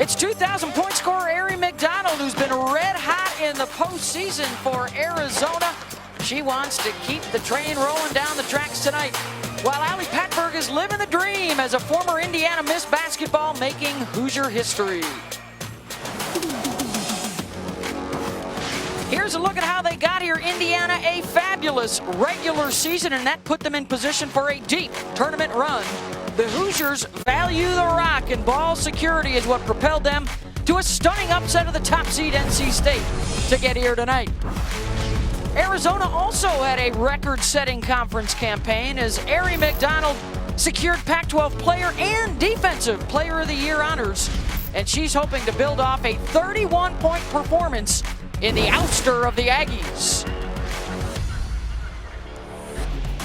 It's 2,000-point scorer Ari McDonald, who's been red hot in the postseason for Arizona. She wants to keep the train rolling down the tracks tonight, while Allie Patberg is living the dream as a former Indiana Miss Basketball, making Hoosier history. Here's a look at how they got here. Indiana, a fabulous regular season, and that put them in position for a deep tournament run. The Hoosiers value the rock, and ball security is what propelled them to a stunning upset of the top seed NC State to get here tonight. Arizona also had a record-setting conference campaign as Ari McDonald secured Pac-12 Player and Defensive Player of the Year honors, and she's hoping to build off a 31-point performance in the ouster of the Aggies.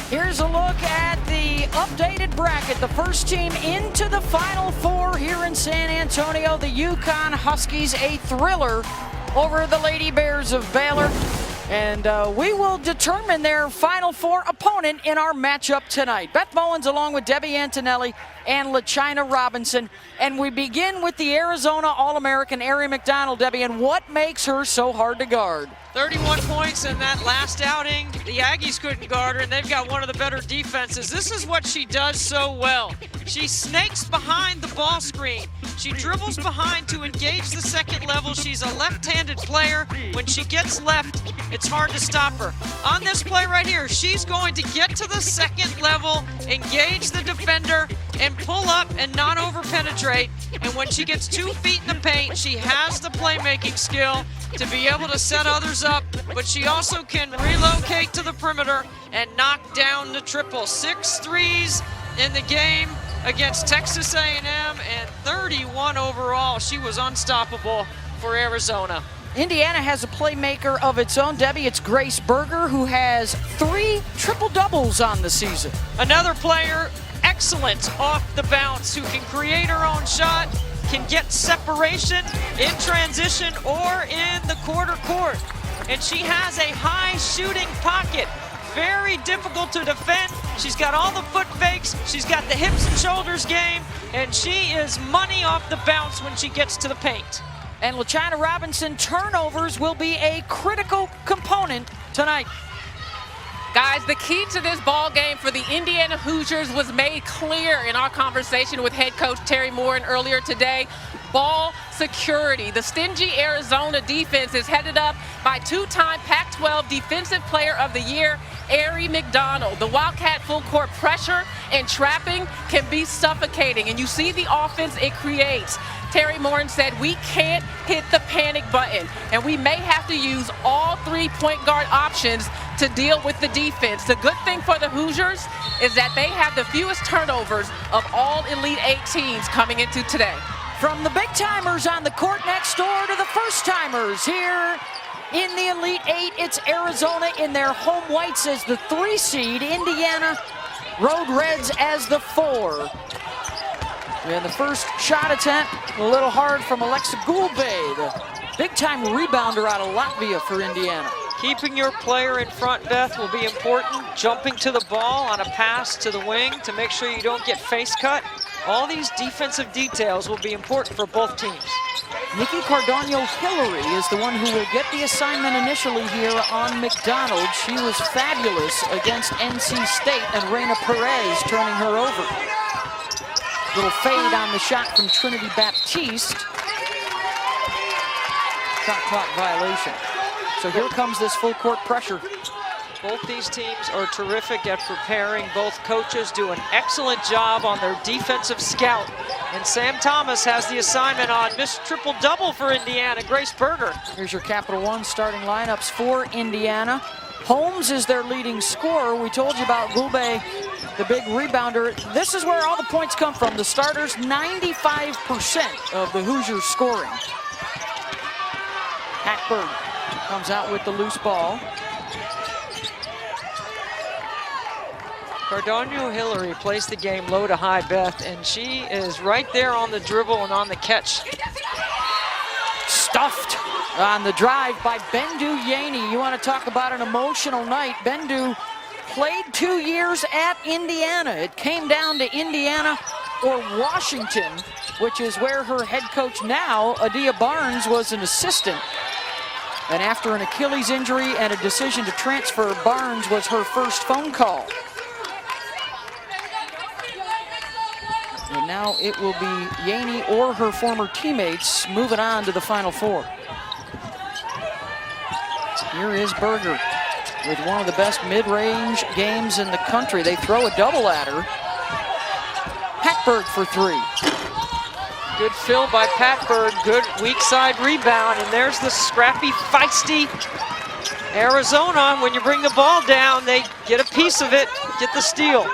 Here's a look at the updated bracket. The first team into the Final Four here in San Antonio, the UConn Huskies, a thriller over the Lady Bears of Baylor. And we will determine their Final Four opponent in our matchup tonight. Beth Mowins along with Debbie Antonelli and LaChina Robinson. And we begin with the Arizona All-American Ari McDonald, Debbie, and what makes her so hard to guard? 31 points in that last outing. The Aggies couldn't guard her, and they've got one of the better defenses. This is what she does so well. She snakes behind the ball screen. She dribbles behind to engage the second level. She's a left-handed player. When she gets left, it's hard to stop her. On this play right here, she's going to get to the second level, engage the defender, and pull up and not over-penetrate. And when she gets 2 feet in the paint, she has the playmaking skill to be able to set others up, but she also can relocate to the perimeter and knock down the triple. 6 threes in the game against Texas A&M, and 31 overall. She was unstoppable for Arizona. Indiana has a playmaker of its own, Debbie. It's Grace Berger, who has 3 triple-doubles on the season. Another player, excellent off the bounce, who can create her own shot, can get separation in transition or in the quarter court. And she has a high shooting pocket. Very difficult to defend. She's got all the foot fakes. She's got the hips and shoulders game. And she is money off the bounce when she gets to the paint. And LaChina Robinson, turnovers will be a critical component tonight. Guys, the key to this ball game for the Indiana Hoosiers was made clear in our conversation with head coach Terry Moore earlier today. Ball security. The stingy Arizona defense is headed up by 2-time Pac-12 Defensive Player of the Year, Ari McDonald. The Wildcat full court pressure and trapping can be suffocating, and you see the offense it creates. Terry Moore said we can't hit the panic button, and we may have to use all 3 point guard options to deal with the defense. The good thing for the Hoosiers is that they have the fewest turnovers of all Elite 8 teams coming into today. From the big-timers on the court next door to the first-timers here in the Elite 8, it's Arizona in their home whites as the 3 seed, Indiana Road Reds as the 4. And the first shot attempt, a little hard from Alexa Gulbe, the big-time rebounder out of Latvia for Indiana. Keeping your player in front, Beth, will be important. Jumping to the ball on a pass to the wing to make sure you don't get face cut. All these defensive details will be important for both teams. Nikki Cardano-Hillary is the one who will get the assignment initially here on McDonald. She was fabulous against NC State, and Reina Perez turning her over. Little fade on the shot from Trinity Baptiste. Shot clock violation. So here comes this full court pressure. Both these teams are terrific at preparing. Both coaches do an excellent job on their defensive scout. And Sam Thomas has the assignment on Miss Triple-Double for Indiana, Grace Berger. Here's your Capital One starting lineups for Indiana. Holmes is their leading scorer. We told you about Gulbe, the big rebounder. This is where all the points come from. The starters, 95% of the Hoosiers scoring. Hackberg comes out with the loose ball. Cardano-Hillary plays the game low to high, Beth, and she is right there on the dribble and on the catch. Stuffed on the drive by Bendu Yaney. You want to talk about an emotional night. Bendu played 2 years at Indiana. It came down to Indiana or Washington which is where her head coach now, Adia Barnes, was an assistant. And after an Achilles injury and a decision to transfer, Barnes was her first phone call. And now it will be Yaney or her former teammates moving on to the Final Four. Here is Berger with one of the best mid-range games in the country. They throw a double at her. Patberg for three. Good fill by Patberg, good weak side rebound, and there's the scrappy, feisty Arizona. When you bring the ball down, they get a piece of it, get the steal.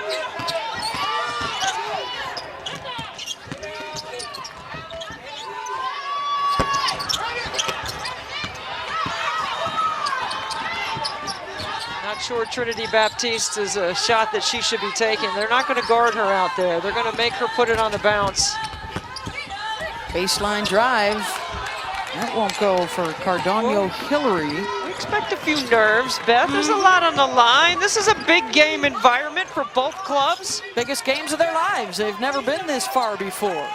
Not sure Trinity Baptiste is a shot that she should be taking. They're not going to guard her out there. They're going to make her put it on the bounce. Baseline drive. That won't go for Cardano Hillary. We expect a few nerves, Beth. There's a lot on the line. This is a big game environment for both clubs. Biggest games of their lives. They've never been this far before.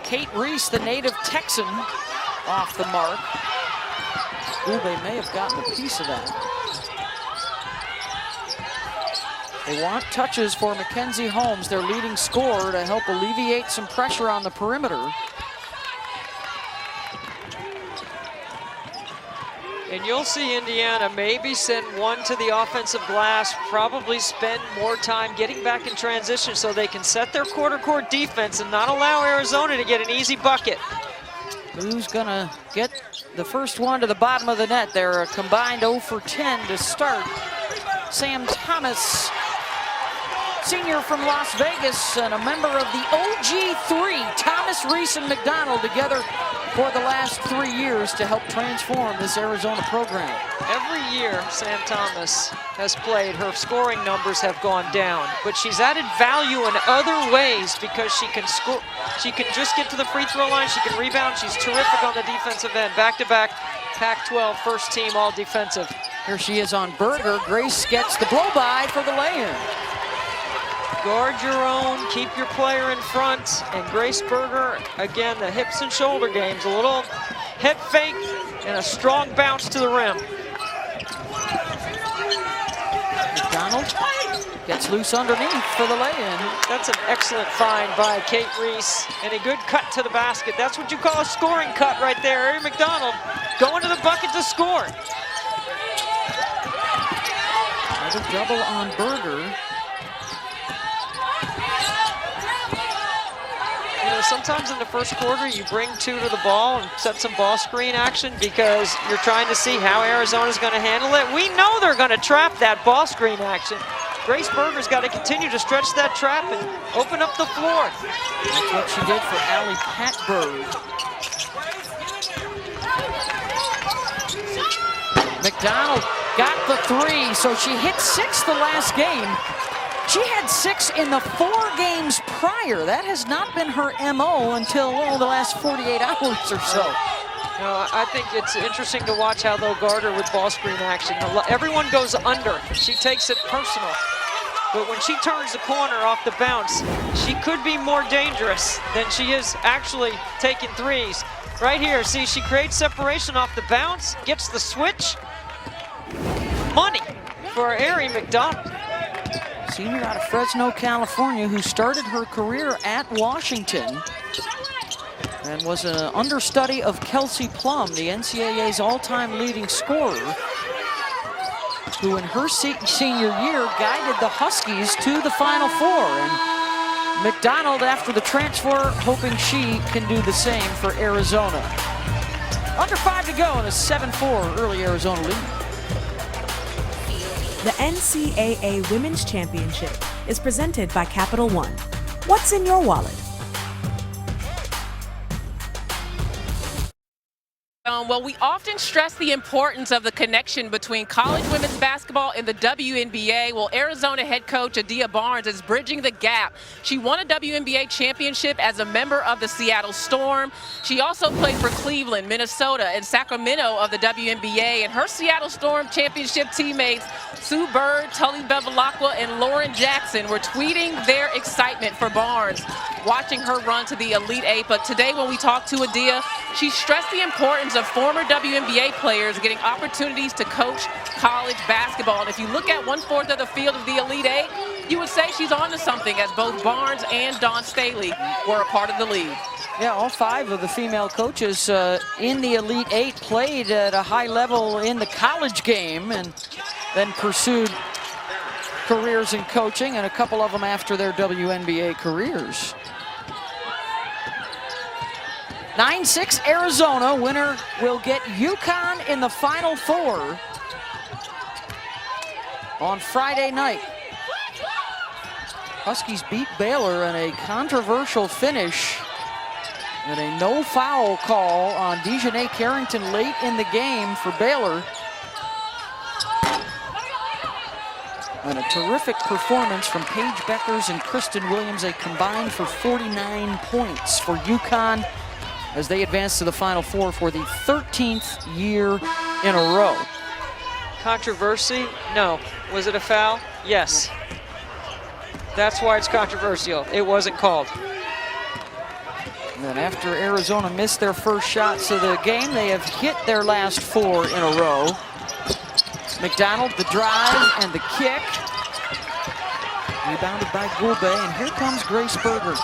Kate Reese, the native Texan, off the mark. Ooh, they may have gotten a piece of that. They want touches for Mackenzie Holmes, their leading scorer, to help alleviate some pressure on the perimeter. And you'll see Indiana maybe send one to the offensive glass, probably spend more time getting back in transition so they can set their quarter court defense and not allow Arizona to get an easy bucket. Who's gonna get the first one to the bottom of the net? They're a combined 0 for 10 to start. Sam Thomas, senior from Las Vegas and a member of the OG3, Thomas, Reese, and McDonald together for the last 3 years to help transform this Arizona program. Every year Sam Thomas has played, her scoring numbers have gone down, but she's added value in other ways because she can score. She can just get to the free throw line, she can rebound, she's terrific on the defensive end. Back-to-back Pac-12 first team all defensive. Here she is on Berger. Grace gets the blow-by for the lay-in. Guard your own, keep your player in front, and Grace Berger, again, the hips and shoulder games, a little head fake and a strong bounce to the rim. McDonald gets loose underneath for the lay-in. That's an excellent find by Kate Reese, and a good cut to the basket. That's what you call a scoring cut right there. Ari McDonald going to the bucket to score. Another double on Berger. You know, sometimes in the first quarter you bring two to the ball and set some ball screen action because you're trying to see how Arizona's going to handle it. We know they're going to trap that ball screen action. Grace Berger's got to continue to stretch that trap and open up the floor. That's what she did for Allie Patberg. McDonald got the three, so she hit 6 the last game. She had 6 in the 4 games prior. That has not been her MO until the last 48 hours or so. No, I think it's interesting to watch how they'll guard her with ball screen action. Everyone goes under. She takes it personal. But when she turns the corner off the bounce, she could be more dangerous than she is actually taking threes. Right here, see, she creates separation off the bounce, gets the switch. Money for Ari McDonald. Senior out of Fresno, California, who started her career at Washington and was an understudy of Kelsey Plum, the NCAA's all-time leading scorer, who in her senior year guided the Huskies to the Final Four. And McDonald, after the transfer, hoping she can do the same for Arizona. Under 5 to go in a 7-4 early Arizona lead. The NCAA Women's Championship is presented by Capital One. What's in your wallet? Well, we often stress the importance of the connection between college women's basketball and the WNBA. Well, Arizona head coach Adia Barnes is bridging the gap. She won a WNBA championship as a member of the Seattle Storm. She also played for Cleveland, Minnesota, and Sacramento of the WNBA. And her Seattle Storm championship teammates, Sue Bird, Tully Bevilacqua, and Lauren Jackson, were tweeting their excitement for Barnes, watching her run to the Elite Eight. But today when we talked to Adia, she stressed the importance of former WNBA players getting opportunities to coach college basketball. And if you look at 1/4 of the field of the Elite Eight, you would say she's on to something, as both Barnes and Dawn Staley were a part of the league. Yeah, all 5 of the female coaches in the Elite Eight played at a high level in the college game and then pursued careers in coaching, and a couple of them after their WNBA careers. 9-6 Arizona. Winner will get UConn in the Final Four on Friday night. Huskies beat Baylor in a controversial finish and a no-foul call on Dejanay Carrington late in the game for Baylor. And a terrific performance from Paige Beckers and Kristen Williams, a combined for 49 points for UConn as they advance to the Final Four for the 13th year in a row. Controversy? No. Was it a foul? Yes. That's why it's controversial. It wasn't called. And then after Arizona missed their first shots of the game, they have hit their last 4 in a row. McDonald, the drive and the kick. Rebounded by Goulbe, and here comes Grace Berger.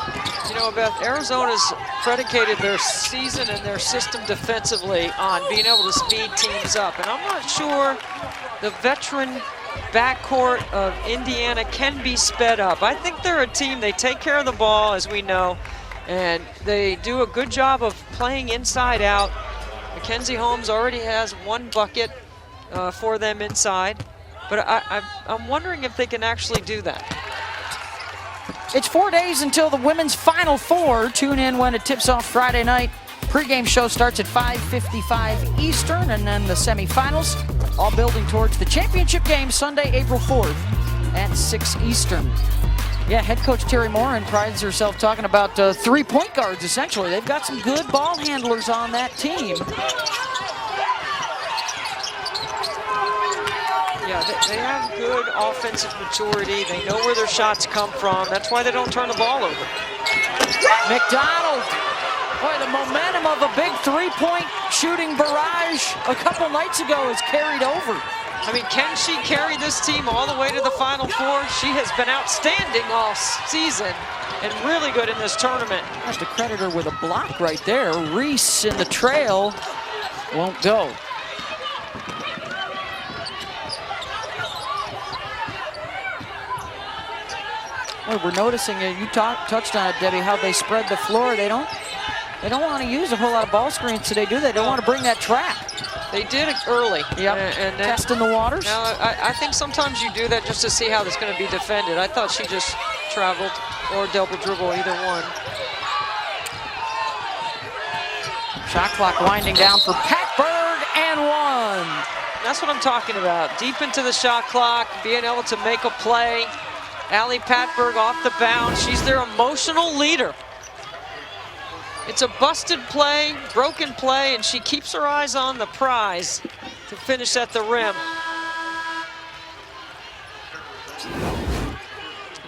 You know, Beth, Arizona's predicated their season and their system defensively on being able to speed teams up. And I'm not sure the veteran backcourt of Indiana can be sped up. I think they're a team, they take care of the ball, as we know, and they do a good job of playing inside out. Mackenzie Holmes already has 1 bucket for them inside, but I'm wondering if they can actually do that. It's 4 days until the women's Final Four. Tune in when it tips off Friday night. Pre-game show starts at 5:55 Eastern, and then the semifinals, all building towards the championship game Sunday, April 4th at 6 Eastern. Yeah, head coach Terry Morin prides herself talking about 3 point guards, essentially. They've got some good ball handlers on that team. Yeah, they have good offensive maturity. They know where their shots come from. That's why they don't turn the ball over. McDonald. Boy, the momentum of a big 3-point shooting barrage a couple nights ago is carried over. I mean, can she carry this team all the way to the Final Four? She has been outstanding all season and really good in this tournament. I have to credit her with a block right there. Reese in the trail won't go. Well, we're noticing, you touched on it, Debbie, how they spread the floor. They don't want to use a whole lot of ball screens today, do they? They don't want to bring that trap. They did it early. Yep, and then, testing the waters. Now, I think sometimes you do that just to see how this is going to be defended. I thought she just traveled or double dribble, either one. Shot clock winding down for Patberg, and 1. That's what I'm talking about. Deep into the shot clock, being able to make a play. Allie Patberg off the bounce. She's their emotional leader. It's a busted play, broken play, and she keeps her eyes on the prize to finish at the rim.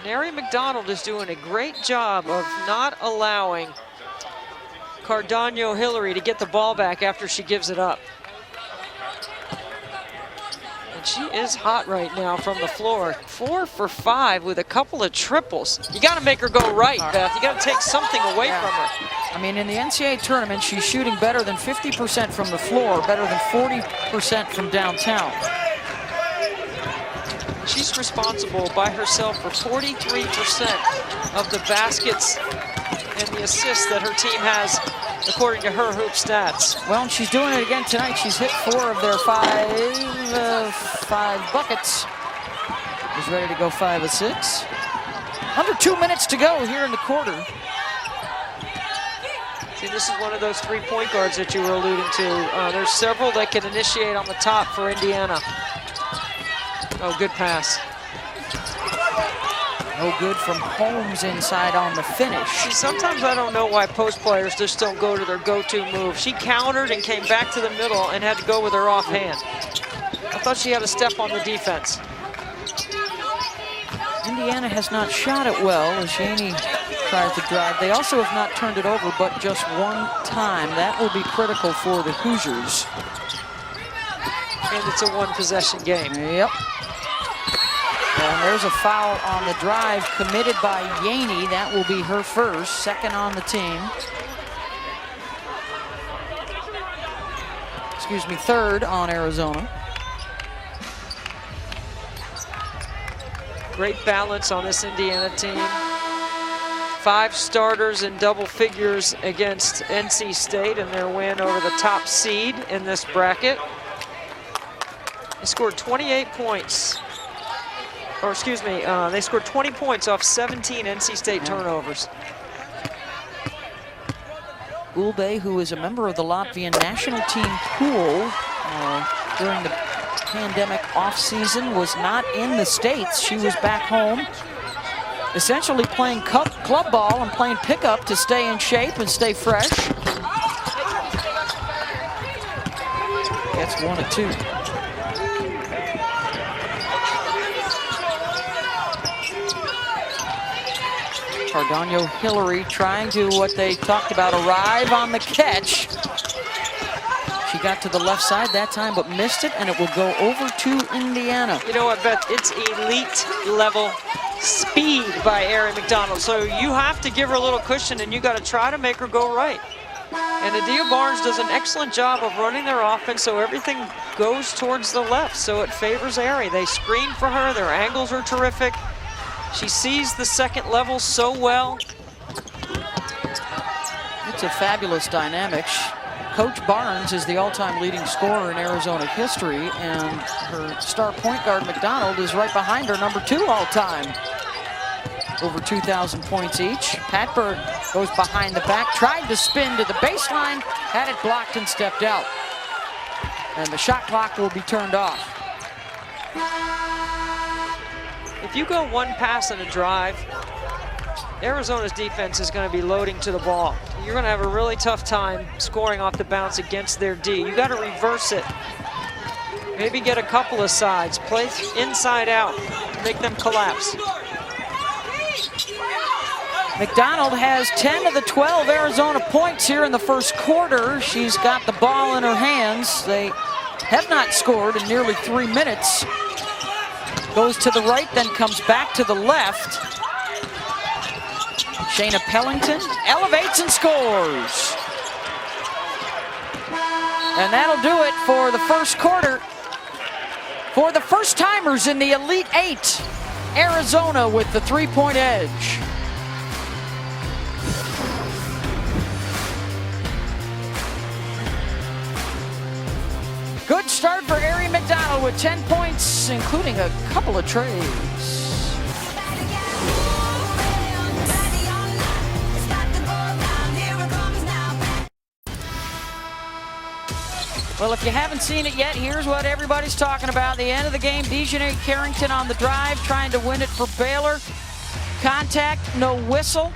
And Ari McDonald is doing a great job of not allowing Cardano Hillary to get the ball back after she gives it up. And she is hot right now from the floor. 4 for 5 with a couple of triples. You got to make her go right, Beth. You got to take something away from her. I mean, in the NCAA tournament, she's shooting better than 50% from the floor, better than 40% from downtown. She's responsible by herself for 43% of the baskets and the assists that her team has, according to her hoop stats. Well, she's doing it again tonight. She's hit 4 of their 5 buckets. Is ready to go 5 of 6. Under 2 minutes to go here in the quarter. See, this is one of those 3 point guards that you were alluding to. There's several that can initiate on the top for Indiana. Oh, good pass. No good from Holmes inside on the finish. See, sometimes I don't know why post players just don't go to their go-to move. She countered and came back to the middle and had to go with her offhand. I thought she had a step on the defense. Indiana has not shot it well as Shaney tries to drive. They also have not turned it over, but just one time. That will be critical for the Hoosiers. And it's a one-possession game. Yep. And there's a foul on the drive committed by Yaney. That will be her first, second on the team. Excuse me, third on Arizona. Great balance on this Indiana team. 5 starters in double figures against NC State in their win over the top seed in this bracket. They scored 28 points. Or excuse me, they scored 20 points off 17 NC State turnovers. Ulbe, who is a member of the Latvian national team pool during the pandemic offseason, was not in the States. She was back home, essentially playing club ball and playing pickup to stay in shape and stay fresh. That's 1 of 2. Cardano Hillary trying to, what they talked about, arrive on the catch. She got to the left side that time, but missed it, and it will go over to Indiana. You know what, Beth? It's elite level speed by Ari McDonald. So you have to give her a little cushion, and you got to try to make her go right. And Adia Barnes does an excellent job of running their offense, so everything goes towards the left. So it favors Ari. They screen for her. Their angles are terrific. She sees the second level so well. It's a fabulous dynamic. Coach Barnes is the all-time leading scorer in Arizona history, and her star point guard McDonald is right behind her, number 2 all-time. Over 2,000 points each. Patberg goes behind the back, tried to spin to the baseline, had it blocked and stepped out. And the shot clock will be turned off. If you go one pass and a drive, Arizona's defense is going to be loading to the ball. You're going to have a really tough time scoring off the bounce against their D. You got to reverse it. Maybe get a couple of sides, play inside out, make them collapse. McDonald has 10 of the 12 Arizona points here in the first quarter. She's got the ball in her hands. They have not scored in nearly 3 minutes. Goes to the right, then comes back to the left. Shayna Pellington elevates and scores. And that'll do it for the first quarter. For the first timers in the Elite 8, Arizona with the 3-point edge. Good start for Ari McDonald with 10 points, including a couple of trades. Well, if you haven't seen it yet, here's what everybody's talking about. The end of the game, Dejanay Carrington on the drive, trying to win it for Baylor. Contact, no whistle.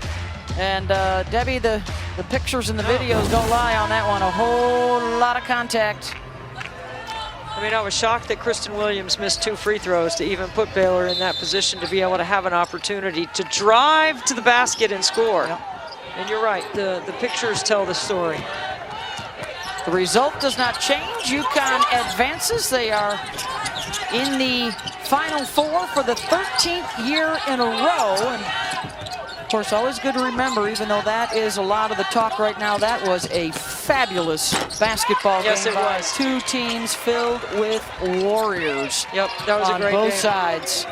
And Debbie, the pictures and the videos don't lie on that one. A whole lot of contact. I mean, I was shocked that Kristen Williams missed 2 free throws to even put Baylor in that position to be able to have an opportunity to drive to the basket and score. Yep. And you're right, the pictures tell the story. The result does not change. UConn advances. They are in the Final Four for the 13th year in a row. And of course, always good to remember, even though that is a lot of the talk right now, that was a fabulous basketball game. Yes, it was. 2 teams filled with warriors. Yep, that was a great game. On both sides.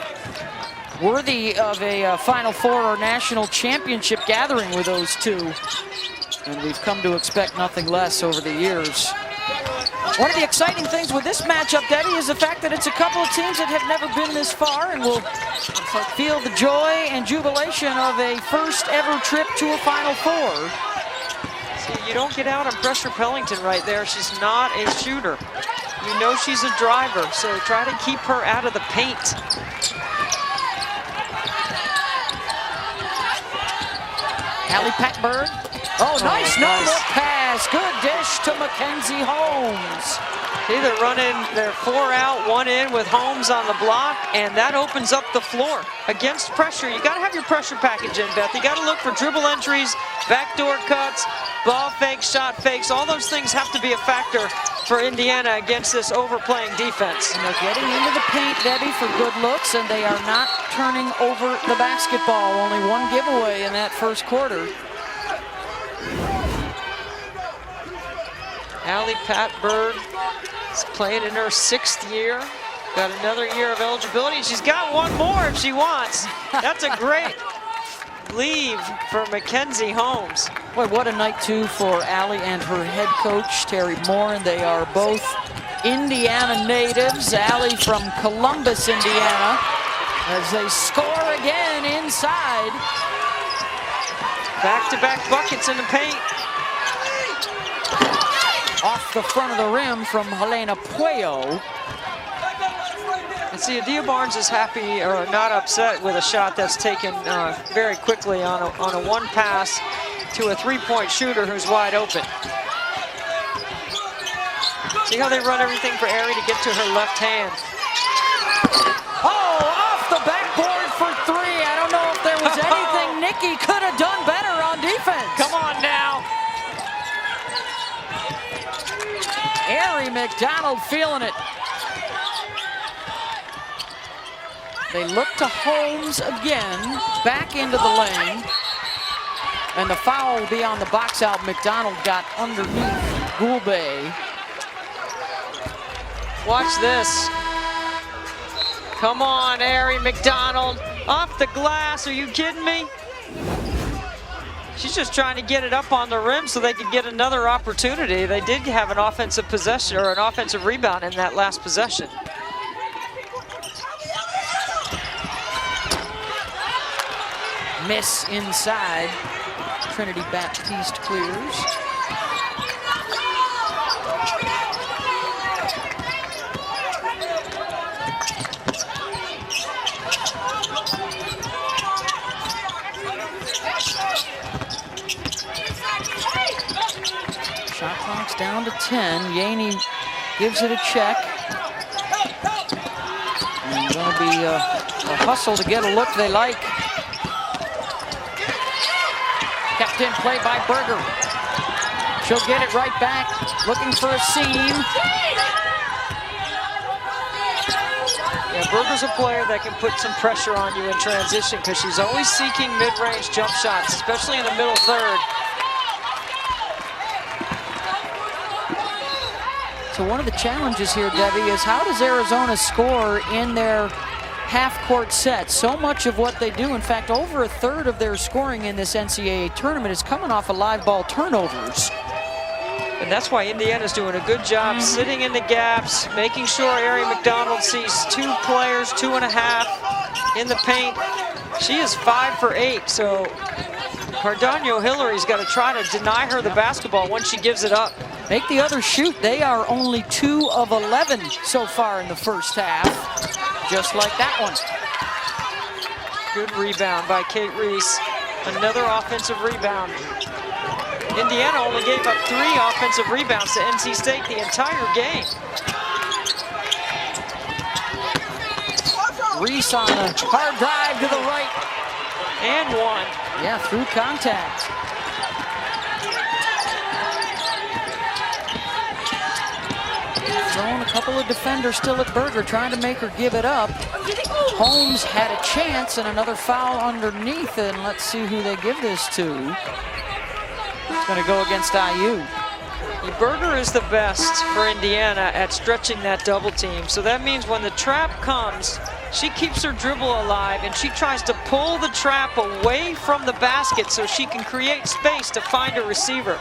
Worthy of a Final Four or national championship gathering with those 2. And we've come to expect nothing less over the years. One of the exciting things with this matchup, Debbie, is the fact that it's a couple of teams that have never been this far and will feel the joy and jubilation of a first ever trip to a Final Four. See, you don't get out on pressure Pellington right there. She's not a shooter. You know she's a driver, so try to keep her out of the paint. Allie Patberg. Oh, nice no-look pass. Good dish to Mackenzie Holmes. See, they're running, they're 4 out, 1 in with Holmes on the block, and that opens up the floor. Against pressure, you gotta have your pressure package in, Beth. You gotta look for dribble entries, backdoor cuts, ball fakes, shot fakes. All those things have to be a factor for Indiana against this overplaying defense. And they're getting into the paint, Debbie, for good looks, and they are not turning over the basketball. Only 1 giveaway in that first quarter. Allie Patberg is playing in her 6th year. Got another year of eligibility. She's got 1 more if she wants. That's a great leave for Mackenzie Holmes. Boy, what a night, too, for Allie and her head coach, Terry Moore. And they are both Indiana natives. Allie from Columbus, Indiana, as they score again inside. Back-to-back buckets in the paint. Off the front of the rim from Helena Puello. And see, Adia Barnes is happy or not upset with a shot that's taken very quickly on a 1 pass to a 3-point shooter who's wide open. See how they run everything for Aerie to get to her left hand. Oh, off the backboard for 3. I don't know if there was anything Nikki could have done better on defense. Come on now. Aerie McDonald feeling it. They look to Holmes again, back into the lane. And the foul will be on the box out. McDonald got underneath Goulbe. Watch this. Come on, Aerie McDonald. Off the glass, are you kidding me? She's just trying to get it up on the rim so they could get another opportunity. They did have an offensive possession or an offensive rebound in that last possession. Miss inside. Trinity Baptiste clears. Shot clock's down to 10. Yaney gives it a check. And going to be a hustle to get a look they like. Kept in play by Berger. She'll get it right back, looking for a seam. Yeah, Berger's a player that can put some pressure on you in transition because she's always seeking mid-range jump shots, especially in the middle third. So one of the challenges here, Debbie, is how does Arizona score in their half-court set? So much of what they do, in fact, over a third of their scoring in this NCAA tournament is coming off of live ball turnovers. And that's why Indiana's doing a good job sitting in the gaps, making sure Aerie McDonald sees 2 players, 2.5 in the paint. She is 5 for 8, so Cardano Hillary's got to try to deny her the basketball once she gives it up. Make the other shoot. They are only 2 of 11 so far in the first half. Just like that one. Good rebound by Kate Reese. Another offensive rebound. Indiana only gave up 3 offensive rebounds to NC State the entire game. Reese on a hard drive to the right. And 1. Yeah, through contact. Throwing a couple of defenders still at Berger, trying to make her give it up. Holmes had a chance and another foul underneath, and let's see who they give this to. It's going to go against IU. Berger is the best for Indiana at stretching that double team. So that means when the trap comes, she keeps her dribble alive and she tries to pull the trap away from the basket so she can create space to find a receiver.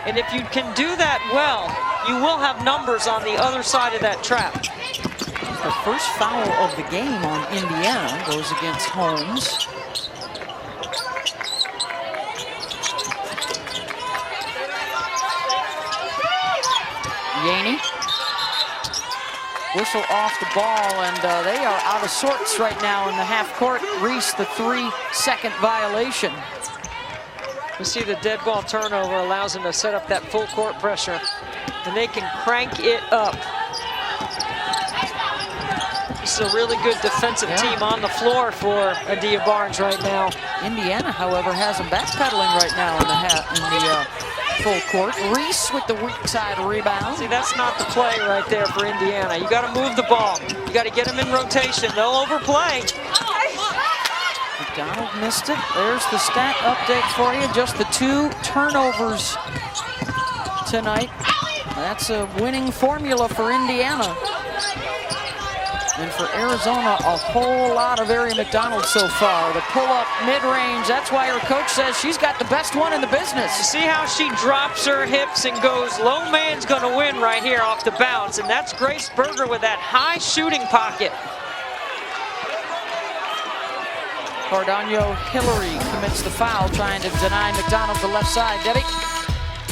And if you can do that well, you will have numbers on the other side of that trap. The first foul of the game on Indiana goes against Holmes. Yaney. Whistle off the ball, and they are out of sorts right now in the half court. Reese, the 3-second violation. You see the dead ball turnover allows them to set up that full court pressure, and they can crank it up. This is a really good defensive team on the floor for Adia Barnes right now. Indiana, however, has them backpedaling right now in the full court. Reese with the weak side rebound. See, that's not the play right there for Indiana. You got to move the ball. You got to get them in rotation. They'll overplay. McDonald missed it. There's the stat update for you. Just the 2 turnovers tonight. That's a winning formula for Indiana. And for Arizona, a whole lot of Ari McDonald so far. The pull-up mid-range, that's why her coach says she's got the best one in the business. You see how she drops her hips and goes, low man's gonna win right here off the bounce, and that's Grace Berger with that high shooting pocket. Cardano Hillary commits the foul, trying to deny McDonald the left side. Debbie?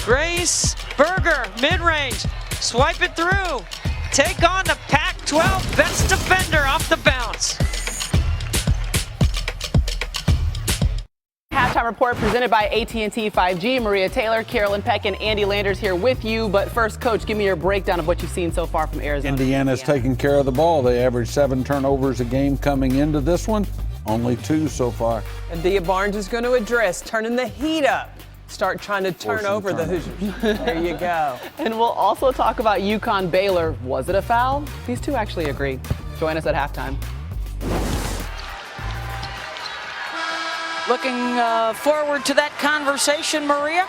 Grace Berger, mid-range, swipe it through. Take on the Pac-12 best defender off the bounce. Halftime report presented by AT&T 5G. Maria Taylor, Carolyn Peck, and Andy Landers here with you. But first, Coach, give me your breakdown of what you've seen so far from Arizona. Indiana's taking care of the ball. They averaged 7 turnovers a game coming into this one. Only 2 so far. Adia Barnes is going to address turning the heat up. Start trying to turn over the Hoosiers. There you go. And we'll also talk about UConn Baylor. Was it a foul? These two actually agree. Join us at halftime. Looking forward to that conversation, Maria.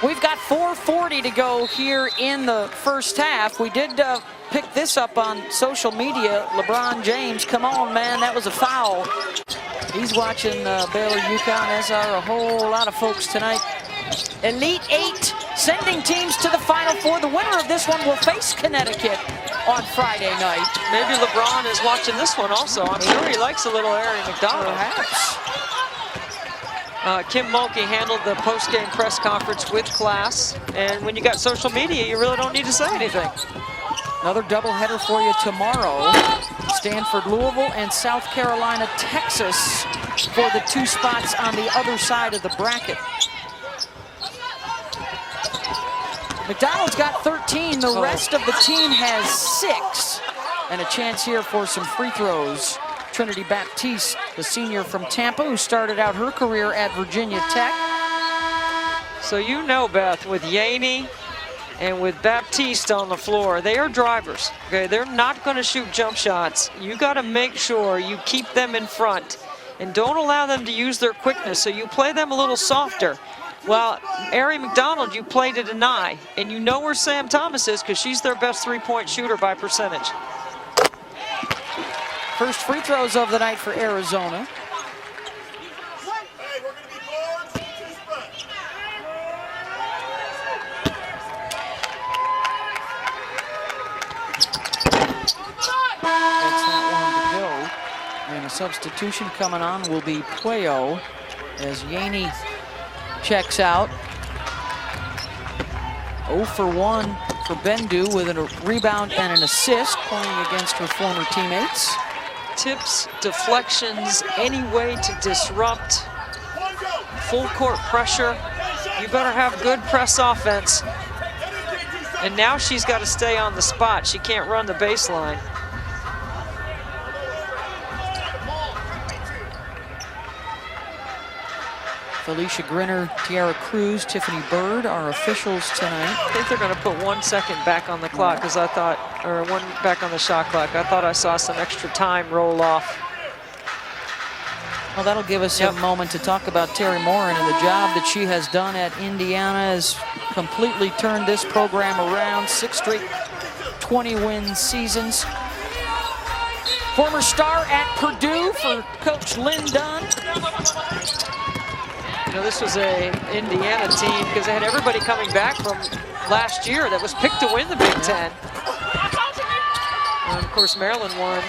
We've got 4:40 to go here in the first half. We did pick this up on social media. LeBron James, come on, man, that was a foul. He's watching Baylor UConn, as are a whole lot of folks tonight. Elite 8 sending teams to the Final Four. The winner of this one will face Connecticut on Friday night. Maybe LeBron is watching this one also. I'm sure he likes a little Ari McDonald. Perhaps. Kim Mulkey handled the post-game press conference with class, and when you got social media, you really don't need to say anything. Another doubleheader for you tomorrow. Stanford, Louisville, and South Carolina, Texas for the 2 spots on the other side of the bracket. McDonald's got 13. The rest of the team has 6. And a chance here for some free throws. Trinity Baptiste, the senior from Tampa, who started out her career at Virginia Tech. So you know, Beth, with Yaney and with Baptiste on the floor, they are drivers. Okay, they're not going to shoot jump shots. You got to make sure you keep them in front and don't allow them to use their quickness. So you play them a little softer. Well, Ari McDonald, you play to deny, and you know where Sam Thomas is because she's their best 3-point shooter by percentage. First free throws of the night for Arizona. That's not one to go. And a substitution coming on will be Puello as Yaney checks out. 0 for 1 for Bendu with a rebound and an assist, playing against her former teammates. Tips, deflections, any way to disrupt. Full court pressure. You better have good press offense. And now she's got to stay on the spot. She can't run the baseline. Felicia Grinner, Tiara Cruz, Tiffany Bird are officials tonight. I think they're going to put 1 second back on the clock because I thought, or 1 back on the shot clock. I thought I saw some extra time roll off. Well, that'll give us a moment to talk about Terry Morin and the job that she has done at Indiana. Has completely turned this program around. 6 straight 20-win seasons. Former star at Purdue for Coach Lynn Dunn. You know, this was a Indiana team because they had everybody coming back from last year that was picked to win the Big Ten. And of course, Maryland won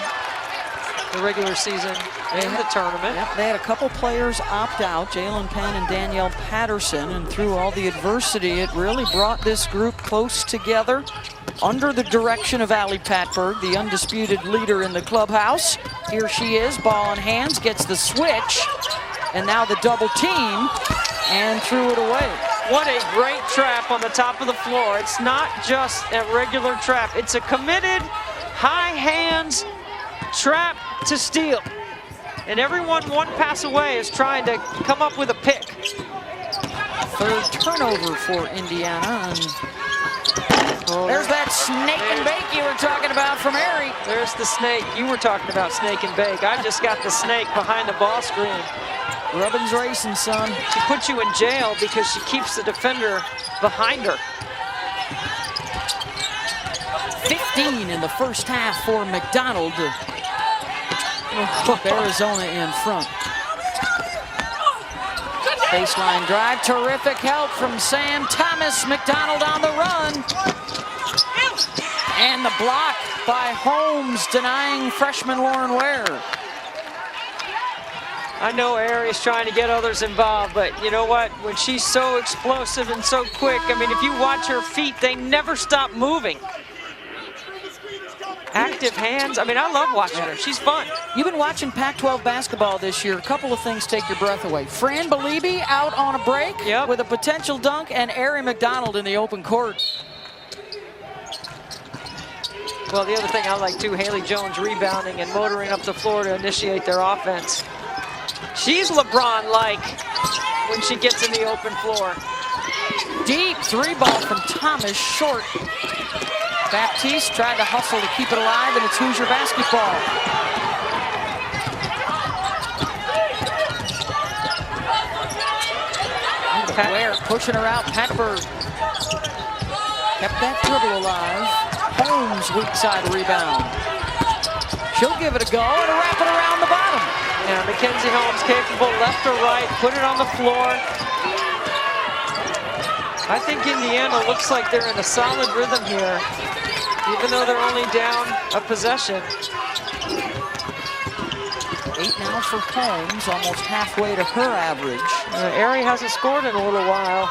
the regular season and the tournament. Yep, they had a couple players opt out, Jalen Penn and Danielle Patterson, and through all the adversity, it really brought this group close together. under the direction of Allie Patberg, the undisputed leader in the clubhouse. Here she is, ball in hands, gets the switch, and now the double team, and threw it away. What a great trap on the top of the floor. It's not just a regular trap. It's a committed, high hands trap to steal. And everyone one pass away is trying to come up with a pick. Third turnover for Indiana. And there's that snake and bake you were talking about from Aerie. There's the snake. You were talking about snake and bake. I just got the snake behind the ball screen. Rubbin's racing, son. She puts you in jail because she keeps the defender behind her. 15 in the first half for McDonald. Arizona in front. Baseline drive, terrific help from Sam Thomas. McDonald on the run. And the block by Holmes, denying freshman Lauren Ware. I know Aerie's trying to get others involved, but you know what? When she's so explosive and so quick, I mean, if you watch her feet, they never stop moving. Active hands. I mean, I love watching her. She's fun. You've been watching Pac-12 basketball this year. A couple of things take your breath away. Fran Beliebe out on a break with a potential dunk, and Aerie McDonald in the open court. Well, the other thing I like too, Haley Jones rebounding and motoring up the floor to initiate their offense. She's LeBron-like when she gets in the open floor. Deep three ball from Thomas, short. Baptiste tried to hustle to keep it alive, and it's Hoosier basketball. Ware pushing her out. Patberg kept that dribble alive. Holmes weak side rebound. She'll give it a go and wrap it around the bottom. Yeah, Mackenzie Holmes capable, left or right, put it on the floor. I think Indiana looks like they're in a solid rhythm here, even though they're only down a possession. 8 now for Holmes, almost halfway to her average. Aerie hasn't scored in a little while.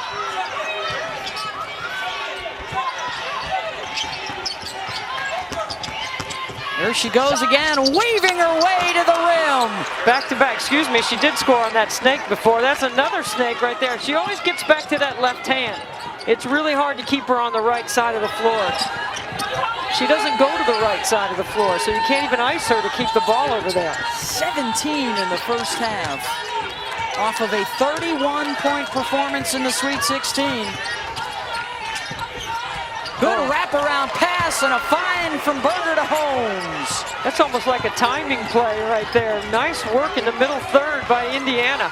There she goes again, weaving her way to the rim. Back to back, excuse me, she did score on that snake before. That's another snake right there. She always gets back to that left hand. It's really hard to keep her on the right side of the floor. She doesn't go to the right side of the floor, so you can't even ice her to keep the ball over there. 17 in the first half, off of a 31-point performance in the Sweet 16. Good wraparound pass and a find from Berger to Holmes. That's almost like a timing play right there. Nice work in the middle third by Indiana.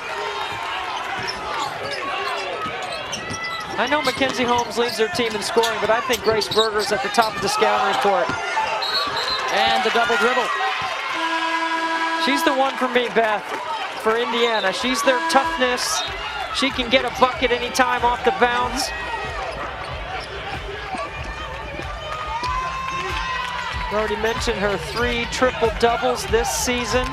I know Mackenzie Holmes leads their team in scoring, but I think Grace Berger's at the top of the scouting report. And the double dribble. She's the one for me, Beth, for Indiana. She's their toughness. She can get a bucket anytime off the bounce. I already mentioned her 3 triple doubles this season.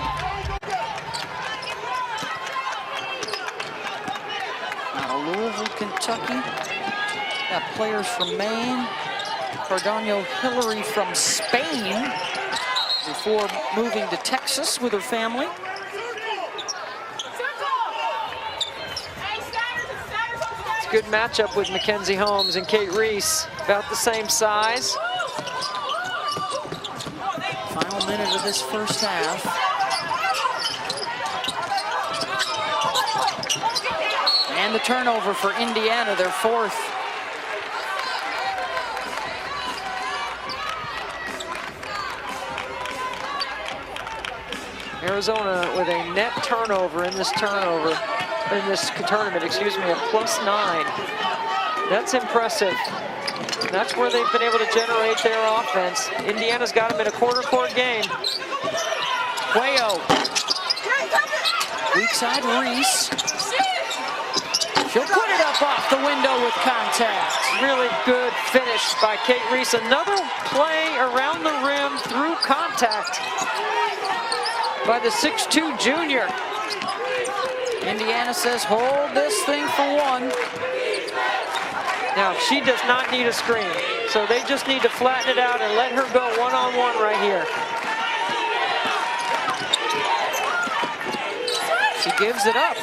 Louisville, Kentucky. Got players from Maine. Cardano Hillary from Spain before moving to Texas with her family. It's a good matchup with Mackenzie Holmes and Kate Reese, about the same size. Final minute of this first half. And the turnover for Indiana, their 4th. Arizona with a net turnover in this tournament, excuse me, a +9. That's impressive. That's where they've been able to generate their offense. Indiana's got them in a quarter-court game. Cuello. Weak side, Reese. She'll put it up off the window with contact. Really good finish by Kate Reese. Another play around the rim through contact by the 6'2" junior. Indiana says, hold this thing for one. Now, she does not need a screen, so they just need to flatten it out and let her go one-on-one right here. She gives it up.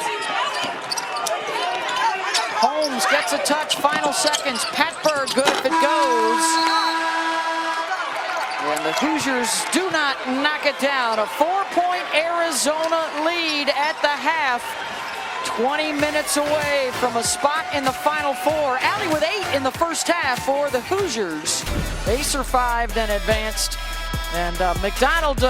Holmes gets a touch, final seconds. Patberg, good if it goes. And the Hoosiers do not knock it down. A 4-point Arizona lead at the half. 20 minutes away from a spot in the Final Four. Allie with 8 in the first half for the Hoosiers. They survived and advanced. And McDonald,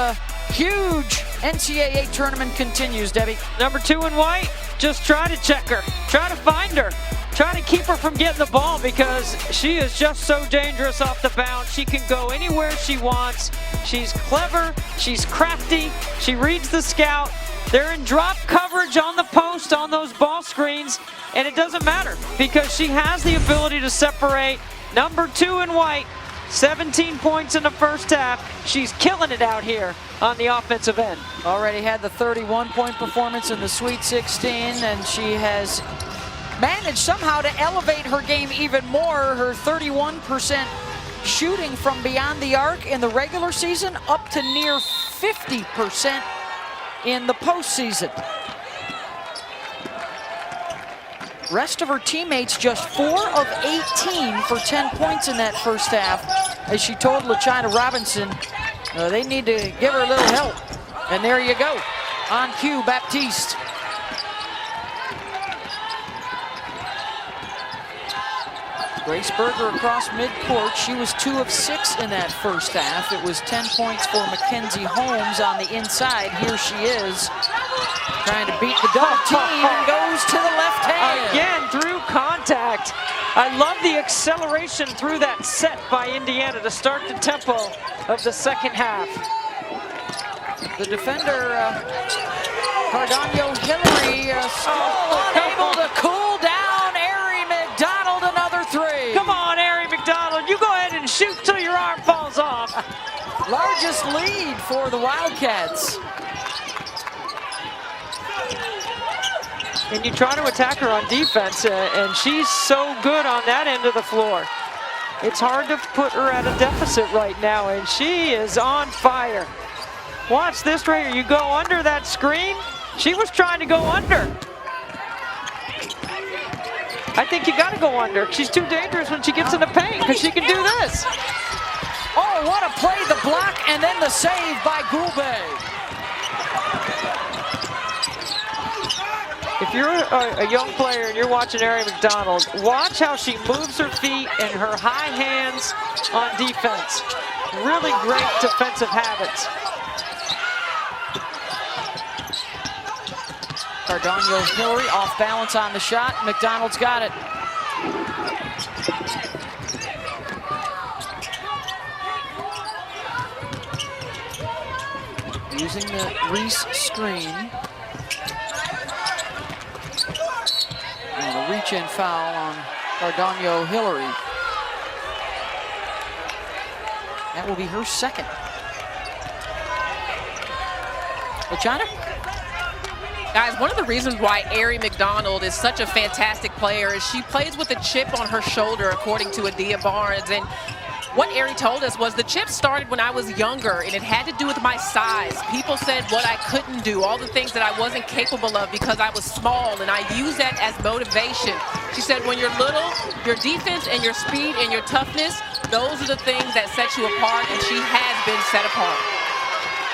huge NCAA tournament continues, Debbie. Number 2 in white, just try to check her. Try to find her. Try to keep her from getting the ball because she is just so dangerous off the bounce. She can go anywhere she wants. She's clever. She's crafty. She reads the scout. They're in drop coverage on the post on those ball screens, and it doesn't matter because she has the ability to separate. Number 2 in white, 17 points in the first half. She's killing it out here on the offensive end. Already had the 31-point performance in the Sweet 16, and she has managed somehow to elevate her game even more. Her 31% shooting from beyond the arc in the regular season up to near 50% in the postseason. Rest of her teammates just 4 of 18 for 10 points in that first half. As she told LaChina Robinson, they need to give her a little help. And there you go. On cue, Baptiste. Grace Berger across midcourt. She was 2 of 6 in that first half. It was 10 points for Mackenzie Holmes on the inside. Here she is, trying to beat the double team and goes to the left hand. Again, through contact. I love the acceleration through that set by Indiana to start the tempo of the second half. The defender, Cardano Hillary, still unable to cool down. Ari McDonald, another 3. Come on, Ari McDonald. You go ahead and shoot till your arm falls off. Largest lead for the Wildcats. And you try to attack her on defense, and she's so good on that end of the floor. It's hard to put her at a deficit right now, and she is on fire. Watch this right here. You go under that screen. She was trying to go under. I think you got to go under. She's too dangerous when she gets in the paint because she can do this. Oh, what a play, the block, and then the save by Goulbe. If you're a young player and you're watching Ari McDonald, watch how she moves her feet and her high hands on defense. Really great defensive habits. Cardano Hillary off balance on the shot. McDonald's got it. Using the Reese screen. And a reach-in foul on Cardano Hillary. That will be her second. LaChina? Guys, one of the reasons why Ari McDonald is such a fantastic player is she plays with a chip on her shoulder, according to Adia Barnes. And what Ari told us was the chip started when I was younger, and it had to do with my size. People said what I couldn't do, all the things that I wasn't capable of because I was small, and I use that as motivation. She said when you're little, your defense and your speed and your toughness, those are the things that set you apart, and she has been set apart.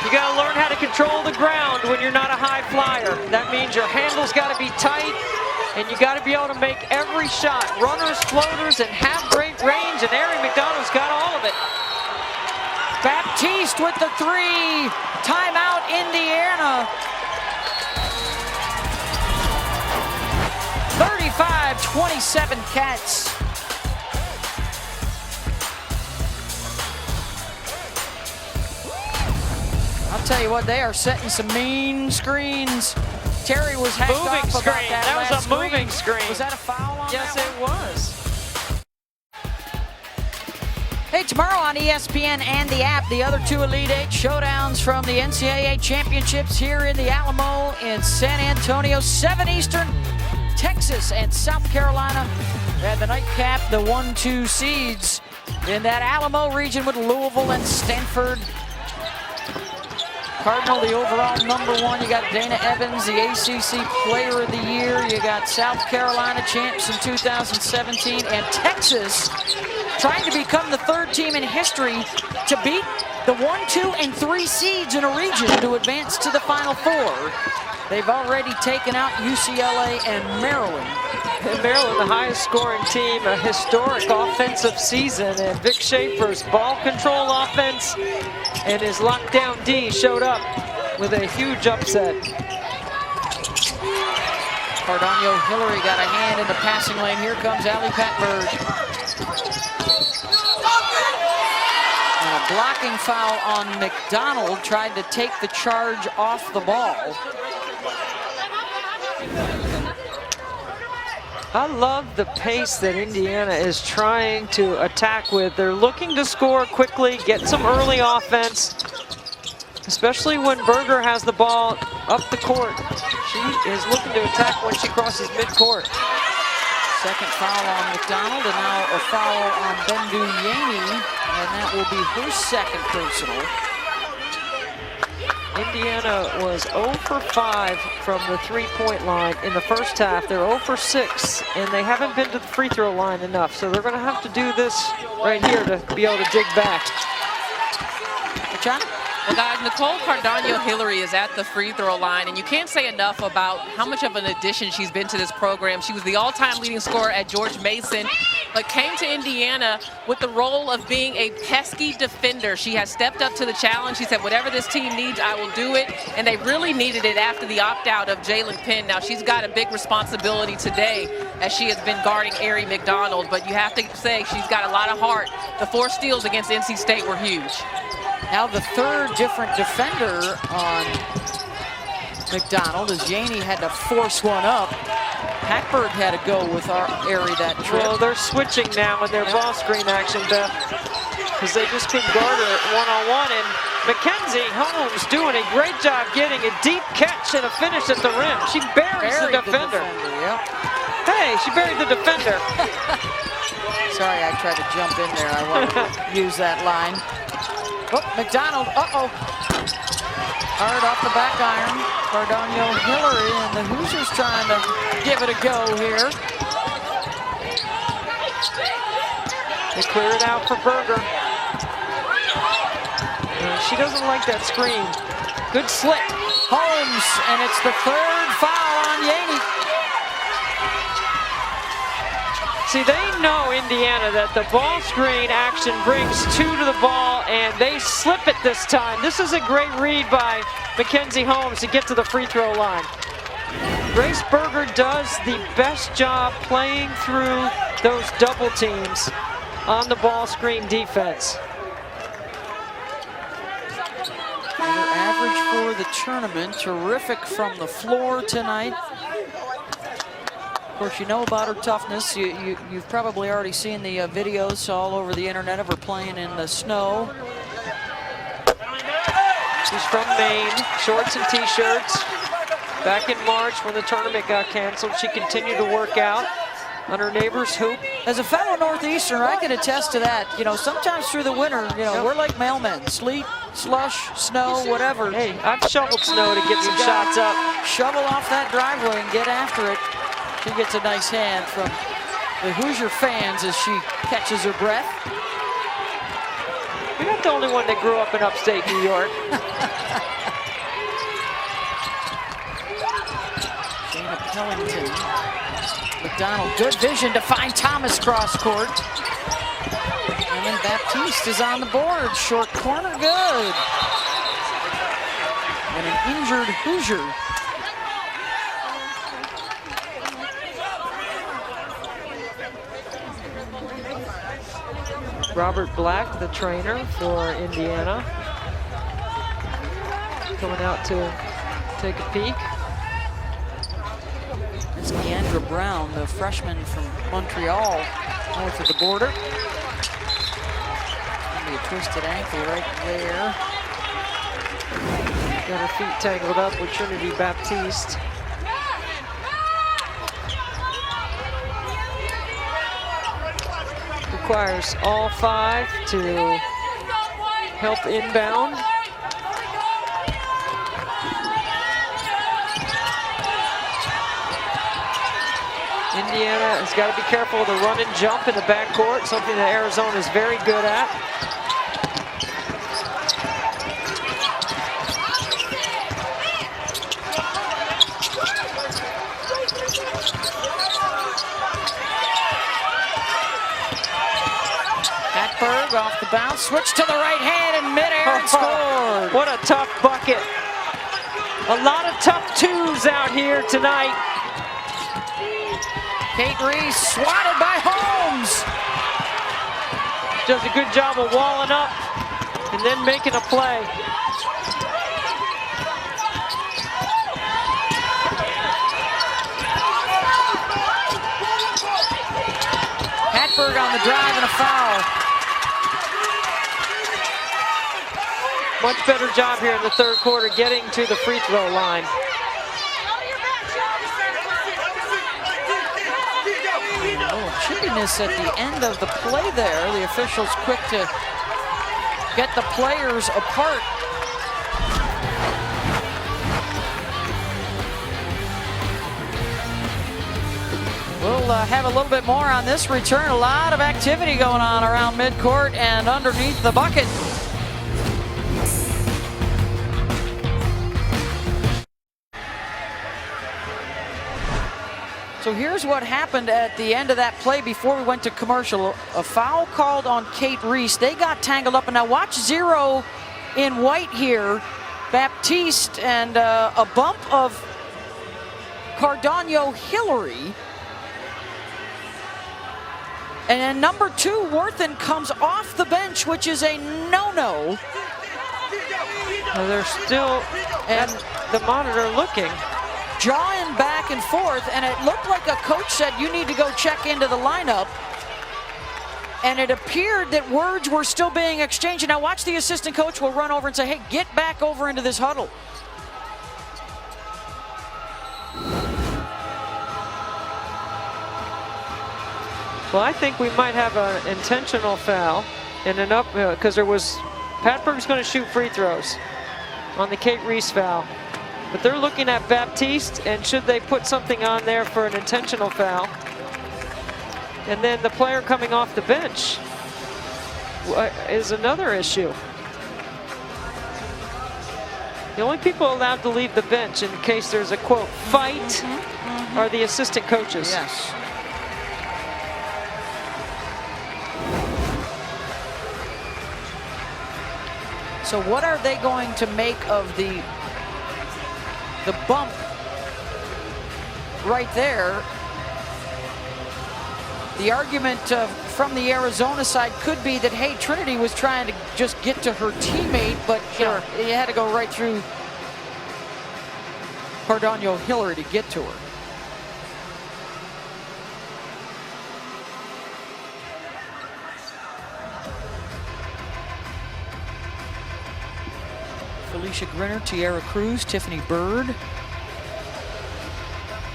You got to learn how to control the ground when you're not a high flyer. That means your handle's got to be tight, and you got to be able to make every shot. Runners, floaters, and have great range, and Ari McDonald's got all of it. Baptiste with the 3. Timeout, Indiana. 35-27 Cats. I'll tell you what, they are setting some mean screens. Terry was hacked Moving off screen. about That was a moving screen. Was that a foul on Yes, that it was. Hey, tomorrow on ESPN and the app, the other 2 Elite 8 showdowns from the NCAA championships here in the Alamo in San Antonio, 7 Eastern. Texas and South Carolina had the nightcap, the 1-2 seeds in that Alamo region with Louisville and Stanford. Cardinal, the overall #1. You got Dana Evans, the ACC Player of the Year. You got South Carolina champs in 2017, and Texas trying to become the 3rd team in history to beat the 1, 2, and 3 seeds in a region to advance to the Final Four. They've already taken out UCLA and Maryland. And Maryland, the highest scoring team, a historic offensive season, and Vic Schaefer's ball control offense and his lockdown D showed up with a huge upset. Cardano Hillary got a hand in the passing lane. Here comes Allie Patberg. And a blocking foul on McDonald, tried to take the charge off the ball. I love the pace that Indiana is trying to attack with. They're looking to score quickly, get some early offense, especially when Berger has the ball up the court. She is looking to attack when she crosses midcourt. Second foul on McDonald, and now a foul on Bendu Yaney, and that will be her second personal. Indiana was 0 for 5 from the three-point line in the first half. They're 0 for 6, and they haven't been to the free throw line enough. So they're going to have to do this right here to be able to dig back. John? Well, guys, Nicole Cardano-Hillary is at the free throw line, and you can't say enough about how much of an addition she's been to this program. She was the all-time leading scorer at George Mason, but came to Indiana with the role of being a pesky defender. She has stepped up to the challenge. She said, whatever this team needs, I will do it, and they really needed it after the opt-out of Jalen Penn. Now, she's got a big responsibility today as she has been guarding Arie McDonald, but you have to say she's got a lot of heart. The 4 steals against NC State were huge. Now the 3rd different defender on McDonald as Yaney had to force one up. Hackberg had to go with Arie that trip. Well, they're switching now in their ball screen action, Beth, because they just couldn't guard her one-on-one. And Mackenzie Holmes doing a great job getting a deep catch and a finish at the rim. She buries the defender. Yep. Hey, she buried the defender. Sorry, I tried to jump in there. I wanted to use that line. Oh, McDonald, uh-oh. Hard off the back iron. Cardano Hillary, and the Hoosiers trying to give it a go here. They clear it out for Berger. She doesn't like that screen. Good slip. Holmes, and it's the 3rd foul on Yaney. See, they know, Indiana, that the ball screen action brings 2 to the ball, and they slip it this time. This is a great read by Mackenzie Holmes to get to the free throw line. Grace Berger does the best job playing through those double teams on the ball screen defense. Another average for the tournament. Terrific from the floor tonight. Of course, you know about her toughness. You've probably already seen the videos all over the internet of her playing in the snow. She's from Maine, shorts and t-shirts. Back in March when the tournament got canceled, she continued to work out on her neighbor's hoop. As a fellow Northeasterner, I can attest to that. You know, sometimes through the winter, you know, we're like mailmen. Sleet, slush, snow, whatever. Hey, I've shoveled snow to get some shots up. Shovel off that driveway and get after it. She gets a nice hand from the Hoosier fans as she catches her breath. You're not the only one that grew up in upstate New York. Shayna Pellington. McDonald, good vision to find Thomas cross court. And then Baptiste is on the board. Short corner, good. And an injured Hoosier. Robert Black, the trainer for Indiana, coming out to take a peek. It's Deandra Brown, the freshman from Montreal, north of the border. Maybe a twisted ankle right there. Got her feet tangled up with Trinity Baptiste. requires all 5 to help inbound. Indiana has got to be careful of the run and jump in the backcourt, something that Arizona is very good at. Hatberg off the bounce, switch to the right hand in midair and scored. What a tough bucket. A lot of tough twos out here tonight. Kate Reese swatted by Holmes. Does a good job of walling up and then making a play. Hatberg on the drive and a foul. Much better job here in the third quarter getting to the free throw line. Chippiness at the end of the play there. The officials quick to get the players apart. We'll have a little bit more on this return. A lot of activity going on around midcourt and underneath the bucket. So here's what happened at the end of that play before we went to commercial. A foul called on Kate Reese. They got tangled up, and now watch 0 in white here. Baptiste and a bump of Cardano Hillary. And then number 2, Worthen, comes off the bench, which is a no-no. Well, they're still at the monitor looking. Jawing back and forth, and it looked like a coach said, you need to go check into the lineup. And it appeared that words were still being exchanged. And now watch, the assistant coach will run over and say, hey, get back over into this huddle. Well, I think we might have an intentional foul and an up, because there was, Patberg's going to shoot free throws on the Kate Reese foul. But they're looking at Baptiste, and should they put something on there for an intentional foul? And then the player coming off the bench is another issue. The only people allowed to leave the bench in case there's a, quote, fight are the assistant coaches. Yes. So what are they going to make of the bump right there? The argument from the Arizona side could be that, hey, Trinity was trying to just get to her teammate, but you know, you had to go right through Cardano Hillary to get to her. Felicia Grinner, Tiara Cruz, Tiffany Bird.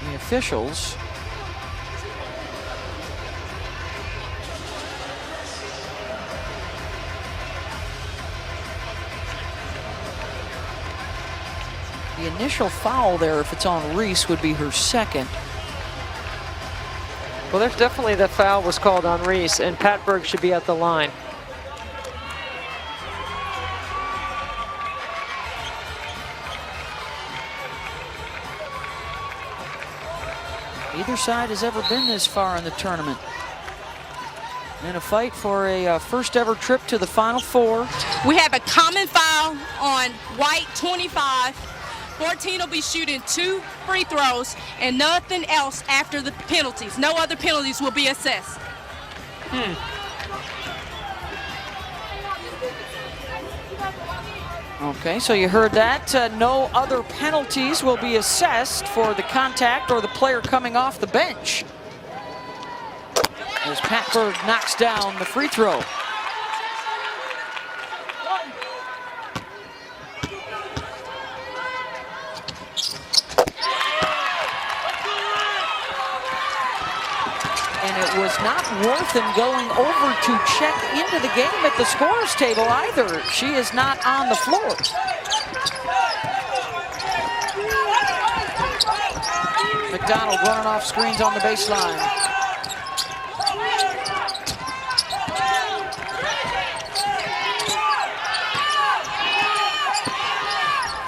The officials. The initial foul there, if it's on Reese, would be her second. Well, there's definitely the foul was called on Reese, and Patberg should be at the line. Neither side has ever been this far in the tournament. In a fight for a first ever trip to the Final Four. We have a common foul on White, 25. 14 will be shooting 2 free throws and nothing else after the penalties. No other penalties will be assessed. Okay, so you heard that. No other penalties will be assessed for the contact or the player coming off the bench. As Patberg knocks down the free throw. And it was not Worthen going over to check into the game at the scorer's table either. She is not on the floor. McDonald running off screens on the baseline.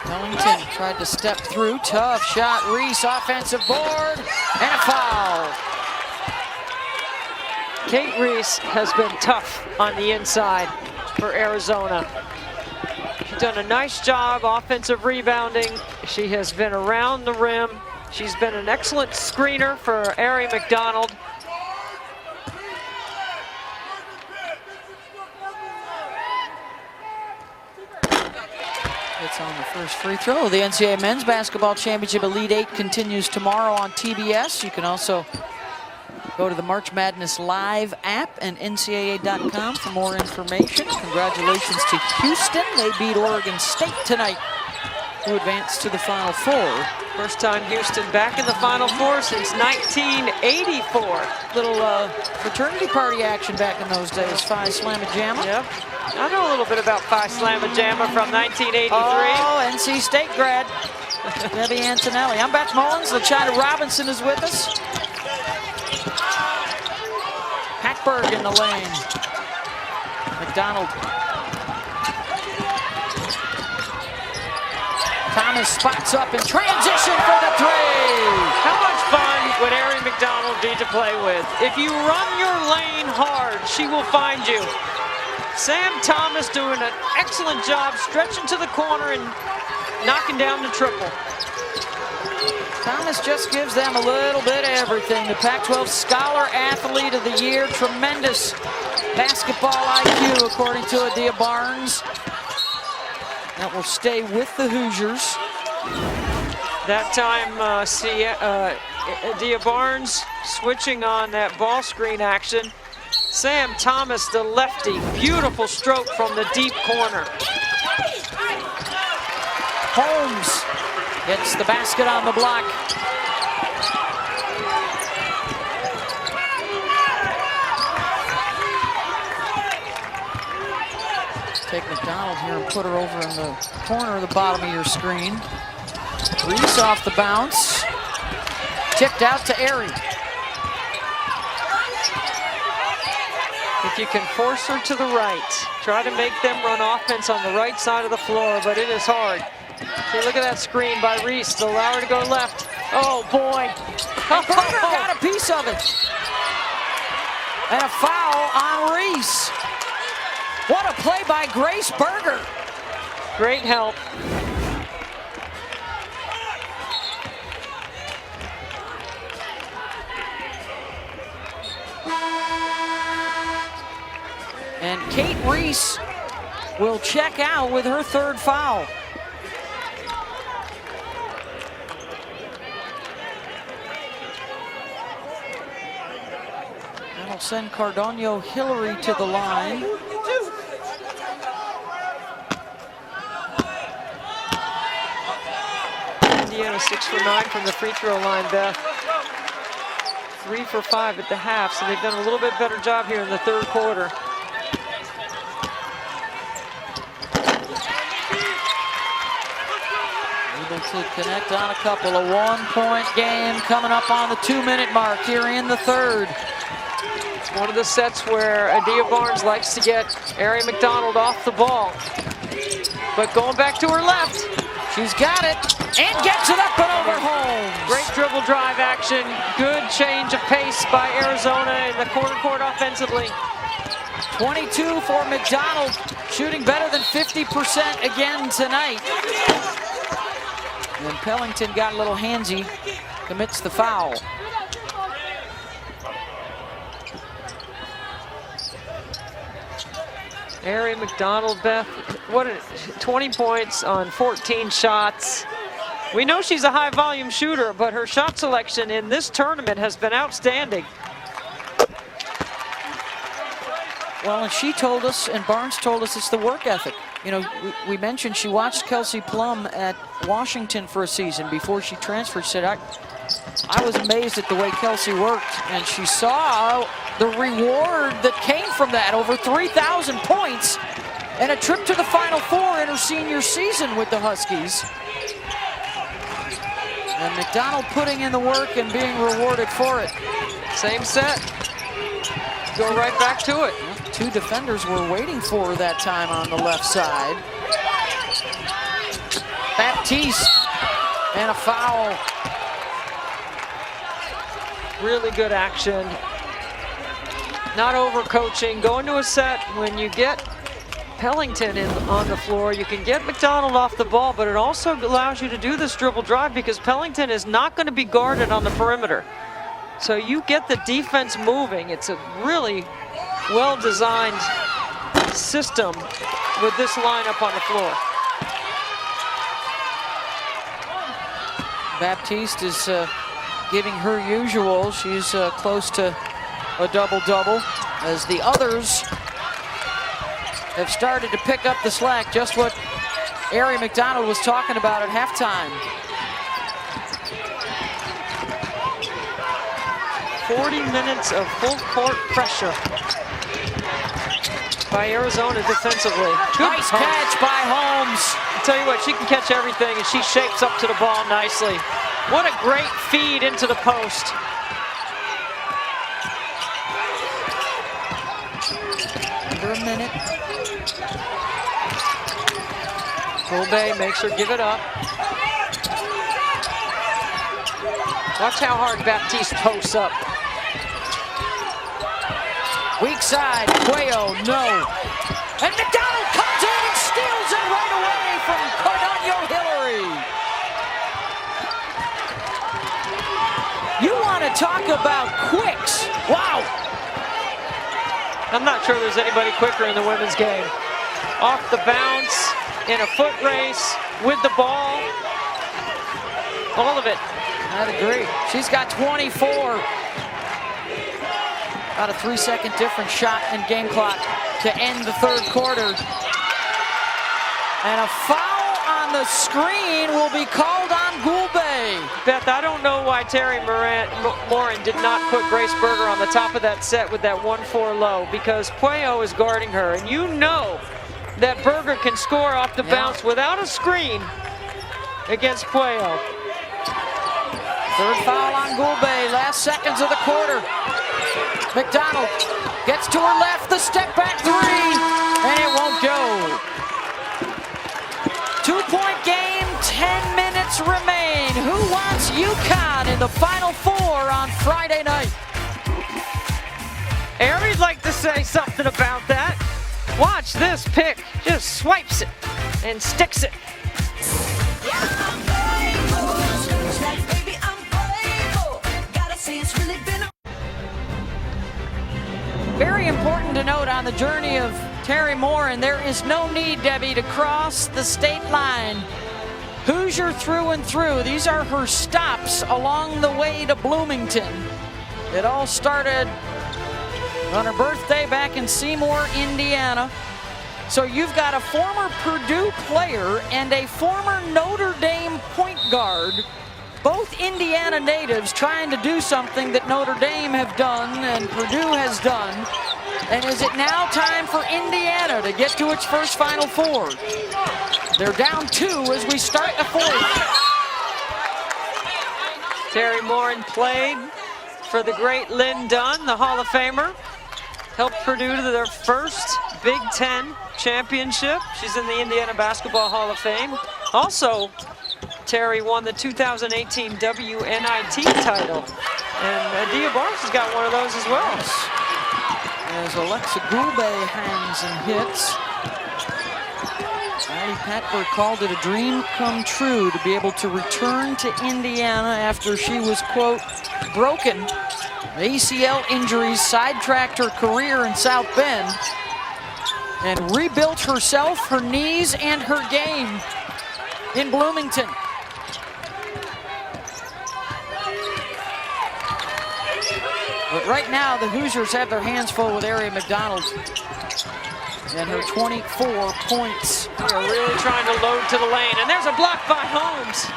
Ellington tried to step through. Tough shot. Reese, offensive board, and a foul. Kate Reese has been tough on the inside for Arizona. She's done a nice job offensive rebounding. She has been around the rim. She's been an excellent screener for Ari McDonald. It's on the first free throw. The NCAA Men's Basketball Championship Elite Eight continues tomorrow on TBS. You can also go to the March Madness Live app and NCAA.com for more information. Congratulations to Houston. They beat Oregon State tonight to advance to the Final Four. First time Houston back in the Final Four since 1984. Little fraternity party action back in those days. Phi Slamma Jamma. Yep. I know a little bit about Phi Slamma Jamma from 1983. Oh, NC State grad. Debbie Antonelli. I'm Beth Mullins. LaChina Robinson is with us. Hackberg in the lane. McDonald. Thomas spots up in transition for the three. How much fun would Ari McDonald be to play with? If you run your lane hard, she will find you. Sam Thomas doing an excellent job stretching to the corner and knocking down the triple. Thomas just gives them a little bit of everything. The Pac-12 Scholar Athlete of the Year. Tremendous basketball IQ, according to Adia Barnes. That will stay with the Hoosiers. That time, Adia Barnes switching on that ball screen action. Sam Thomas, the lefty, beautiful stroke from the deep corner. Holmes gets the basket on the block. Take McDonald here and put her over in the corner of the bottom of your screen. Reese off the bounce. Tipped out to Ari. If you can force her to the right, try to make them run offense on the right side of the floor, but it is hard. See, look at that screen by Reese. They'll allow her to go left. Oh, boy. Berger got a piece of it. And a foul on Reese. What a play by Grace Berger. Great help. And Kate Reese will check out with her third foul. That'll send Cardano Hillary to the line. Indiana 6 for 9 from the free throw line, Beth. 3 for 5 at the half, so they've done a little bit better job here in the third quarter. Able to connect on a couple. A one-point game coming up on the 2-minute mark here in the third. It's one of the sets where Adia Barnes likes to get Ari McDonald off the ball. But going back to her left. She's got it and gets it up and over Holmes. Great dribble drive action. Good change of pace by Arizona in the corner court offensively. 22 for McDonald, shooting better than 50% again tonight. And Pellington got a little handsy, commits the foul. Ari McDonald, Beth, 20 points on 14 shots. We know she's a high volume shooter, but her shot selection in this tournament has been outstanding. Well, and she told us, and Barnes told us, it's the work ethic. You know, we mentioned she watched Kelsey Plum at Washington for a season before she transferred. She said, I was amazed at the way Kelsey worked, and she saw the reward that came from that, over 3,000 points and a trip to the Final Four in her senior season with the Huskies. And McDonald putting in the work and being rewarded for it. Same set. Go right back to it. Two defenders were waiting for her that time on the left side. Baptiste and a foul. Really good action. Not overcoaching. Go into a set when you get Pellington on the floor. You can get McDonald off the ball, but it also allows you to do this dribble drive because Pellington is not going to be guarded on the perimeter. So you get the defense moving. It's a really well-designed system with this lineup on the floor. Baptiste is giving her usual. She's close to a double-double as the others have started to pick up the slack, just what Ari McDonald was talking about at halftime. 40 minutes of full court pressure by Arizona defensively. Good Nice catch by Holmes. I tell you what, she can catch everything, and she shapes up to the ball nicely. What a great feed into the post. Under a minute. Goulbe makes her give it up. Watch how hard Baptiste posts up. Weak side, Cuello, no. And McDonald comes in and steals it right away from Cardano Hillary. You want to talk about quicks. Wow. I'm not sure there's anybody quicker in the women's game. Off the bounce, in a foot race, with the ball. All of it. I'd agree. She's got 24. About a 3-second difference shot in game clock to end the third quarter. And a foul on the screen will be called on Goulbe. Beth, I don't know why Terry Morin did not put Grace Berger on the top of that set with that 1-4 low, because Puello is guarding her, and you know that Berger can score off the bounce without a screen against Puello. Third foul on Goulbe, last seconds of the quarter. McDonald gets to her left, the step back three, and it won't go. 2-point game, 10 minutes remain. Who wants UConn in the Final Four on Friday night? Ari'd like to say something about that. Watch this pick, just swipes it and sticks it. Very important to note on the journey of Terry Morin, there is no need, Debbie, to cross the state line. Hoosier through and through. These are her stops along the way to Bloomington. It all started on her birthday back in Seymour, Indiana. So you've got a former Purdue player and a former Notre Dame point guard, both Indiana natives, trying to do something that Notre Dame have done and Purdue has done. And is it now time for Indiana to get to its first Final Four? They're down 2 as we start the fourth. Terry Morin played for the great Lynn Dunn, the Hall of Famer. Helped Purdue to their first Big Ten championship. She's in the Indiana Basketball Hall of Fame. Also, Terry won the 2018 WNIT title. And Adia Barnes has got one of those as well. As Alexa Goulbe hangs and hits. Patty Patberg called it a dream come true to be able to return to Indiana after she was, quote, broken. ACL injuries sidetracked her career in South Bend and rebuilt herself, her knees, and her game in Bloomington. But right now, the Hoosiers have their hands full with Ari McDonald and her 24 points. They're really trying to load to the lane, and there's a block by Holmes.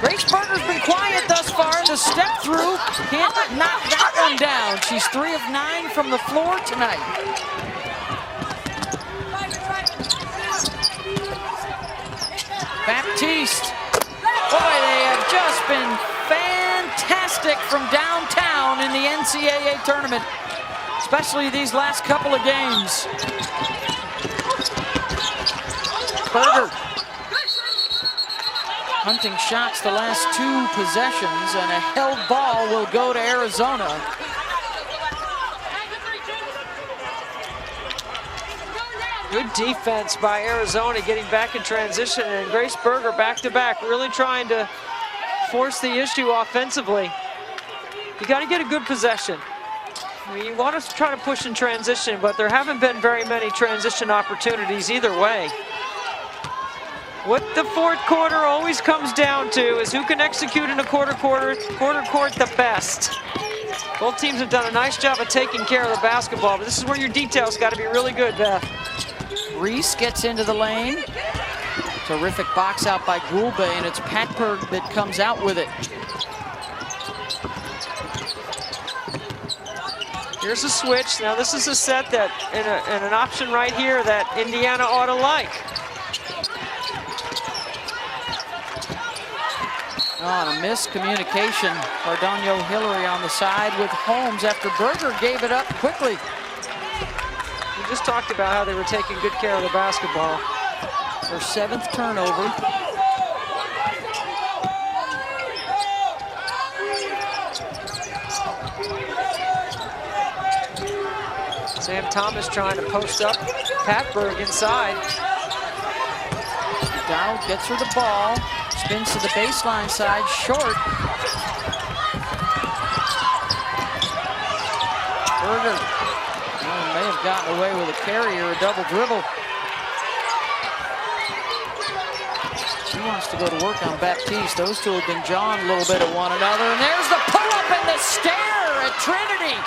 Grace Berger's been quiet thus far. The step through can't knock that one down. She's 3 of 9 from the floor tonight. Baptiste. Boy, they have just been fantastic from downtown in the NCAA tournament, especially these last couple of games. Berger hunting shots the last 2 possessions, and a held ball will go to Arizona. Good defense by Arizona, getting back in transition, and Grace Berger back-to-back, really trying to force the issue offensively. You got to get a good possession. I mean, you want to try to push in transition, but there haven't been very many transition opportunities either way. What the fourth quarter always comes down to is who can execute in a quarter court the best. Both teams have done a nice job of taking care of the basketball, but this is where your details got to be really good, Beth. Reese gets into the lane. Terrific box out by Goulbe, and it's Patberg that comes out with it. Here's a switch. Now this is a set that, and an option right here that Indiana ought to like. On a miscommunication, Cardano Hillary on the side with Holmes after Berger gave it up quickly. We just talked about how they were taking good care of the basketball. Their 7th turnover. Sam Thomas trying to post up Patberg inside. McDonald gets her the ball, spins to the baseline side, short. Berger may have gotten away with a carry or a double dribble. She wants to go to work on Baptiste. Those two have been jawing a little bit at one another. And there's the pull-up and the stare at Trinity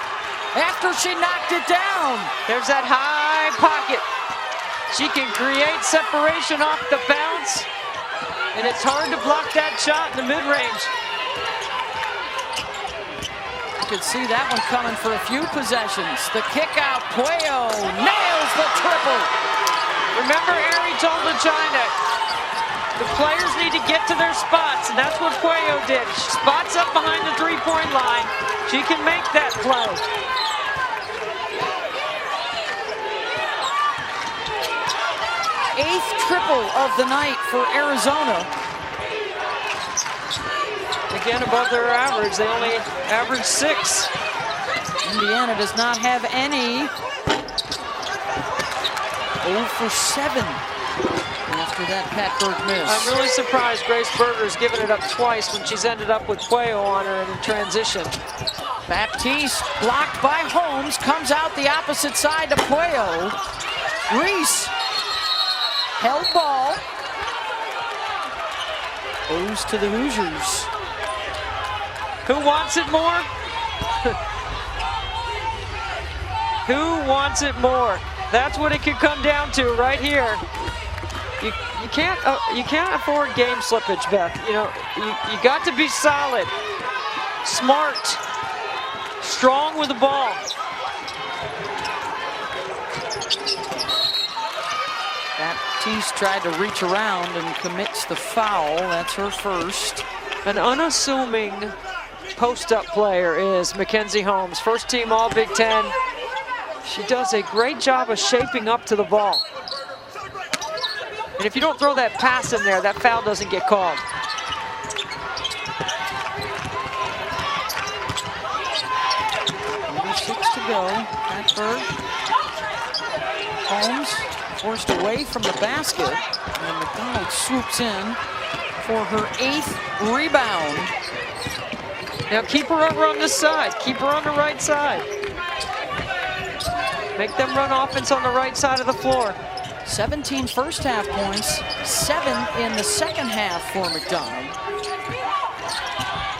after she knocked it down. There's that high pocket. She can create separation off the bounce, and it's hard to block that shot in the mid-range. You could see that one coming for a few possessions. The kick out, Puello nails the triple. Remember, Ari told China, the players need to get to their spots, and that's what Puello did. She spots up behind the three-point line. She can make that play. 8th triple of the night for Arizona. Again, above their average. They only average 6. Indiana does not have any. 0 for 7 after that Patberg miss. I'm really surprised Grace Berger's given it up twice when she's ended up with Puello on her in transition. Baptiste blocked by Holmes, comes out the opposite side to Puello. Reese, held ball, goes to the Hoosiers. Who wants it more? Who wants it more? That's what it could come down to right here. You can't afford game slippage, Beth. You know, you got to be solid, smart, strong with the ball. Baptiste tried to reach around and commits the foul. That's her first. An unassuming post-up player is Mackenzie Holmes, first team All Big Ten. She does a great job of shaping up to the ball. And if you don't throw that pass in there, that foul doesn't get called. Number 6 to go. Patberg. Holmes forced away from the basket, and McDonald swoops in for her 8th rebound. Now keep her over on this side. Keep her on the right side. Make them run offense on the right side of the floor. 17 first half points, 7 in the second half for McDonald.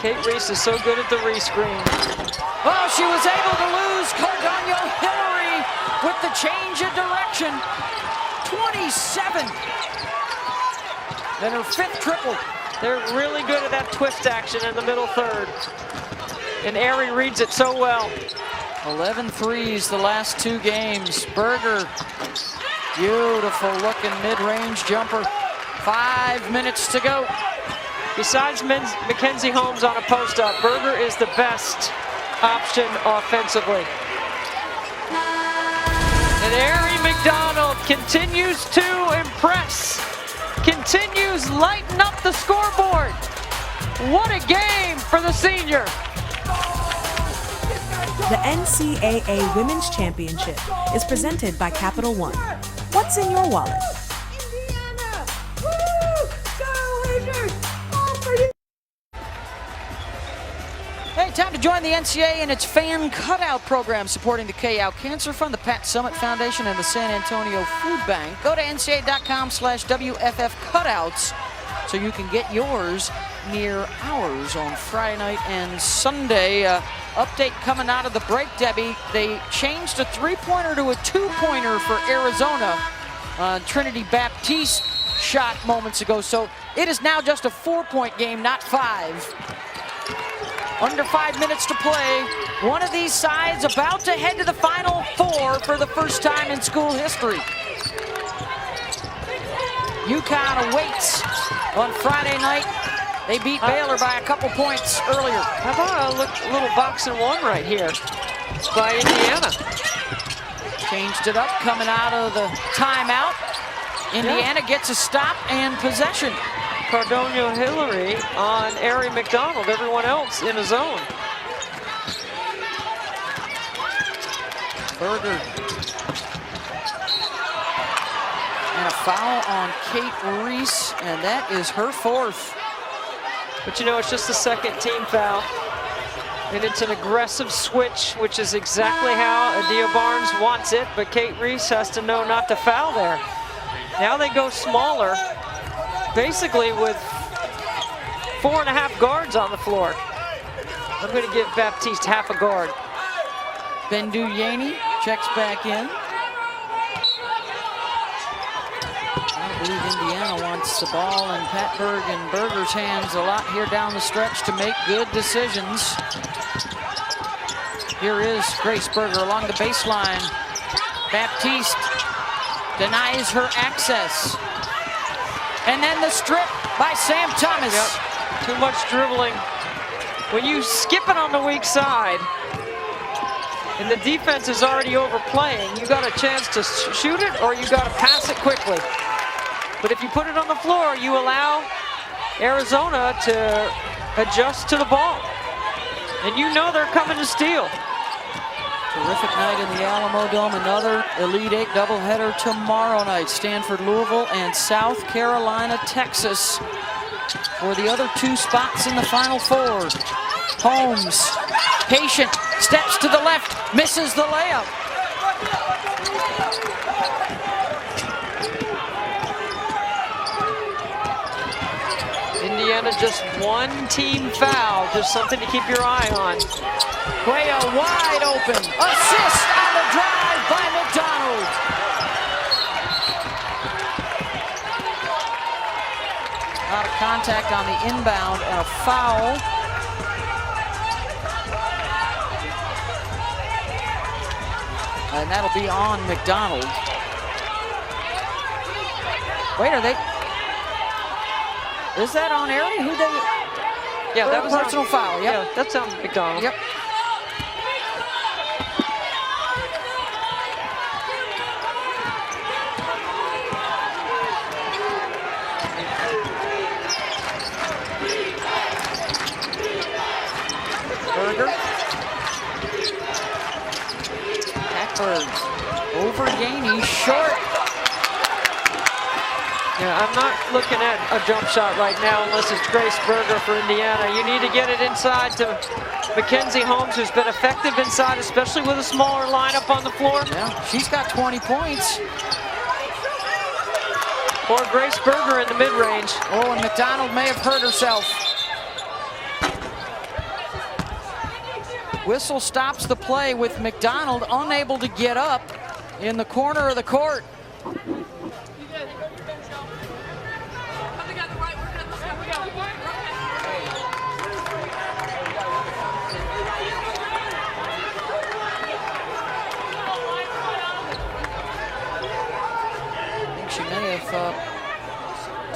Kate Reese is so good at the re-screen. Oh, she was able to lose Cardano Hillary with the change of direction. 27. Then her 5th triple. They're really good at that twist action in the middle third. And Aerie reads it so well. 11 threes the last 2 games. Berger, beautiful looking mid-range jumper. 5 minutes to go. Besides Mackenzie Holmes on a post-up, Berger is the best option offensively. And Aerie McDonald continues to impress. Continues lighting up the scoreboard. What a game for the senior. The NCAA Women's Championship is presented by Capital One. What's in your wallet? Hey, time to join the NCAA in its fan cutout program supporting the K-Out Cancer Fund, the Pat Summit Foundation, and the San Antonio Food Bank. Go to ncaa.com/WFF cutouts so you can get yours near ours on Friday night and Sunday. Update coming out of the break, Debbie. They changed a 3-pointer to a 2-pointer for Arizona. Trinity Baptiste shot moments ago, so it is now just a 4-point game, not 5. Under 5 minutes to play. One of these sides about to head to the Final Four for the first time in school history. UConn awaits on Friday night. They beat Baylor by a couple points earlier. How about a little box and one right here by Indiana? Changed it up coming out of the timeout. Indiana gets a stop and possession. Cardonio Hillary on Aerie McDonald, everyone else in a zone. Berger. And a foul on Kate Reese, and that is her 4th. But you know, it's just the 2nd team foul. And it's an aggressive switch, which is exactly how Adia Barnes wants it, but Kate Reese has to know not to foul there. Now they go smaller, basically with 4.5 guards on the floor. I'm going to give Baptiste half a guard. Bendu Yaney checks back in. I believe Indiana wants the ball in Patberg and Berger's hands a lot here down the stretch to make good decisions. Here is Grace Berger along the baseline. Baptiste denies her access. And then the strip by Sam Thomas. Yep. Too much dribbling. When you skip it on the weak side and the defense is already overplaying, you got a chance to shoot it or you got to pass it quickly. But if you put it on the floor, you allow Arizona to adjust to the ball. And you know they're coming to steal. Terrific night in the Alamo Dome. Another Elite Eight doubleheader tomorrow night. Stanford, Louisville, and South Carolina, Texas for the other 2 spots in the Final Four. Holmes, patient, steps to the left, misses the layup. Indiana just 1 team foul, just something to keep your eye on. Cuellar wide open. Assist on the drive by McDonald. Out of contact on the inbound and a foul. And that'll be on McDonald. Wait, are they? Is that on Aerie? Who they? Yeah, that was personal foul. Yep. Yeah, that's on McDonald. Yep. Berger. Patberg over Yaney, short. Yeah, I'm not looking at a jump shot right now unless it's Grace Berger for Indiana. You need to get it inside to Mackenzie Holmes, who's been effective inside, especially with a smaller lineup on the floor. Yeah, she's got 20 points. Or Grace Berger in the mid-range. Oh, and McDonald may have hurt herself. Whistle stops the play with McDonald unable to get up in the corner of the court.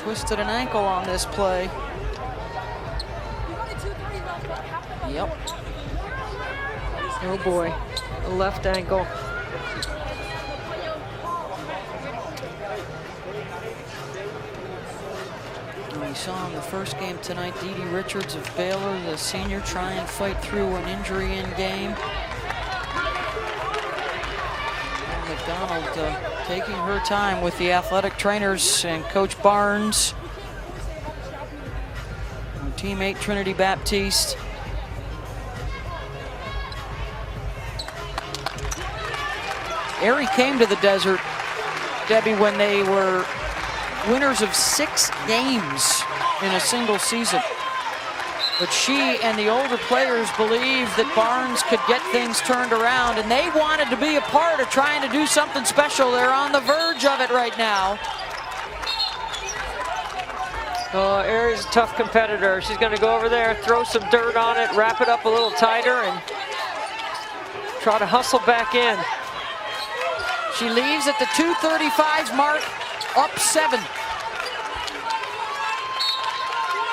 twisted an ankle on this play. Yep. Oh boy, the left ankle. We saw in the first game tonight, Dee Dee Richards of Baylor, the senior, try and fight through an injury in game. And McDonald taking her time with the athletic trainers and Coach Barnes. Her teammate Trinity Baptiste. Erie came to the desert, Debbie, when they were winners of 6 games in a single season. But she and the older players believed that Barnes could get things turned around, and they wanted to be a part of trying to do something special. They're on the verge of it right now. Erie's a tough competitor. She's going to go over there, throw some dirt on it, wrap it up a little tighter, and try to hustle back in. She leaves at the 2:35 mark, up 7.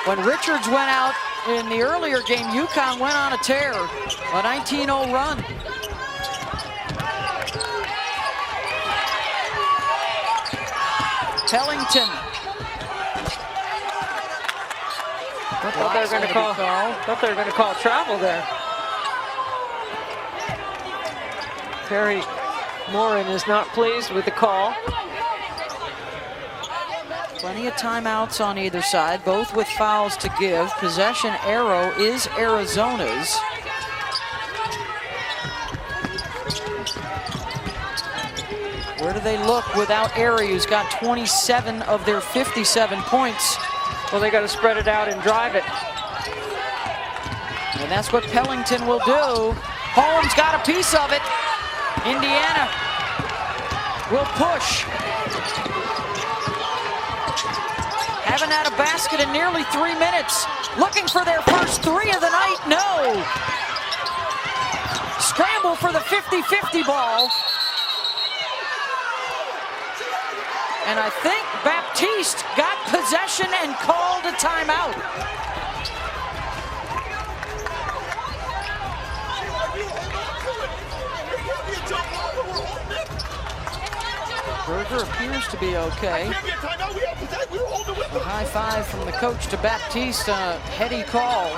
When Richards went out in the earlier game, UConn went on a tear, a 19-0 run. Pellington. I thought they were going to call travel there. Perry Morin is not pleased with the call. Plenty of timeouts on either side, both with fouls to give. Possession arrow is Arizona's. Where do they look without Erie, who's got 27 of their 57 points? Well, they got to spread it out and drive it. And that's what Pellington will do. Holmes got a piece of it. Indiana will push. Haven't had a basket in nearly 3 minutes. Looking for their first 3 of the night. No. Scramble for the 50-50 ball. And I think Baptiste got possession and called a timeout. Berger appears to be okay. A high five from the coach to Baptiste, a heady call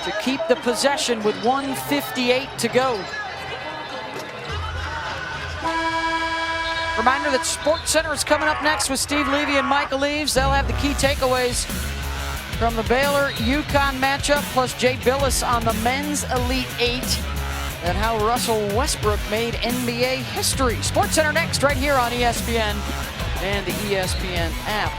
to keep the possession with 1:58 to go. Reminder that Sports Center is coming up next with Steve Levy and Michael Eaves. They'll have the key takeaways from the Baylor-UConn matchup, plus Jay Billis on the men's Elite 8 and how Russell Westbrook made NBA history. Sports Center next, right here on ESPN and the ESPN app.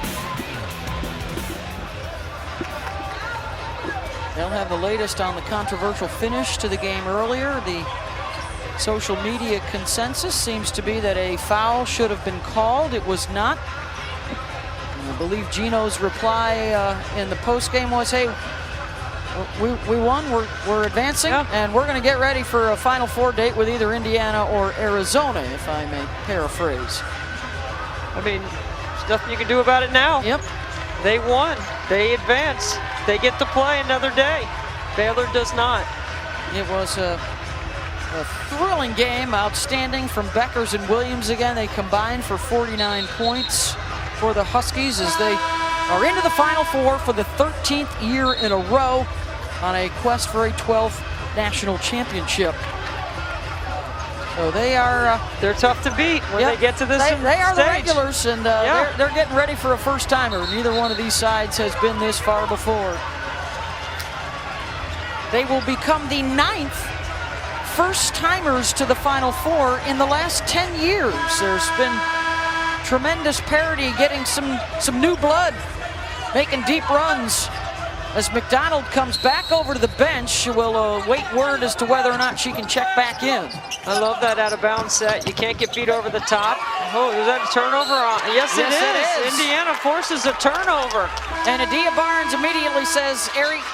They'll have the latest on the controversial finish to the game earlier. The social media consensus seems to be that a foul should have been called. It was not. I believe Gino's reply in the postgame was, hey, we won, we're advancing, and we're going to get ready for a Final Four date with either Indiana or Arizona, if I may paraphrase. I mean, there's nothing you can do about it now. Yep. They won. They advance. They get to play another day. Baylor does not. It was a thrilling game, outstanding from Beckers and Williams again. They combined for 49 points for the Huskies as they are into the Final Four for the 13th year in a row on a quest for a 12th national championship. So they are... they're tough to beat when they get to this stage. They are the regulars, and they're getting ready for a first-timer. Neither one of these sides has been this far before. They will become the 9th first-timers to the Final Four in the last 10 years. There's been tremendous parity, getting some new blood, making deep runs. As McDonald comes back over to the bench, we'll await word as to whether or not she can check back in. I love that out-of-bounds set. You can't get beat over the top. Oh, is that a turnover? Yes, it is. Indiana forces a turnover. And Adia Barnes immediately says, Erie,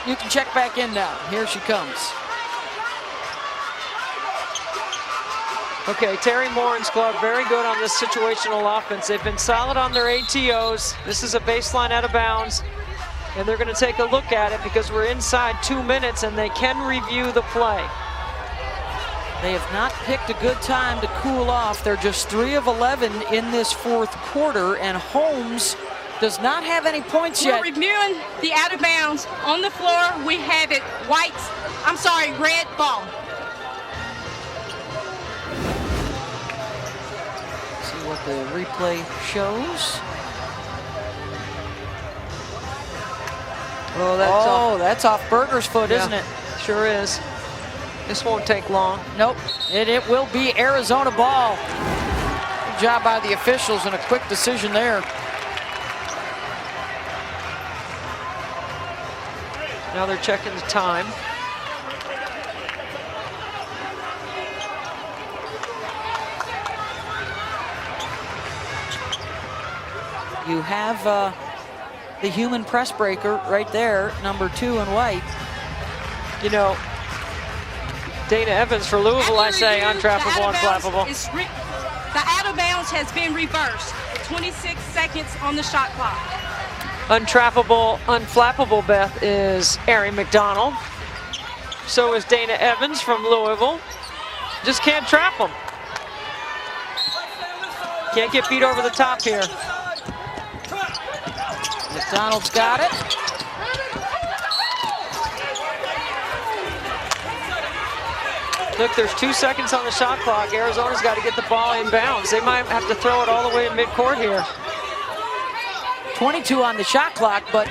you can check back in now. Here she comes. Okay, Terry Morin's club, very good on this situational offense. They've been solid on their ATOs. This is a baseline out of bounds. And they're going to take a look at it because we're inside 2 minutes and they can review the play. They have not picked a good time to cool off. They're just 3 of 11 in this fourth quarter, and Holmes does not have any points yet. We're reviewing the out of bounds. On the floor, we have it red ball. See what the replay shows. Oh, that's off Berger's foot, yeah, isn't it? Sure is. This won't take long. Nope, it will be Arizona ball. Good job by the officials and a quick decision there. Now they're checking the time. You have the human press breaker right there, number 2 in white. You know, Dana Evans for Louisville, I say untrappable, unflappable. The out of bounds has been reversed. 26 seconds on the shot clock. Untrappable, unflappable, Beth, is Ari McDonald. So is Dana Evans from Louisville. Just can't trap them. Can't get beat over the top here. McDonald's got it. Look, there's 2 seconds on the shot clock. Arizona's got to get the ball in bounds. They might have to throw it all the way to midcourt here. 22 on the shot clock, but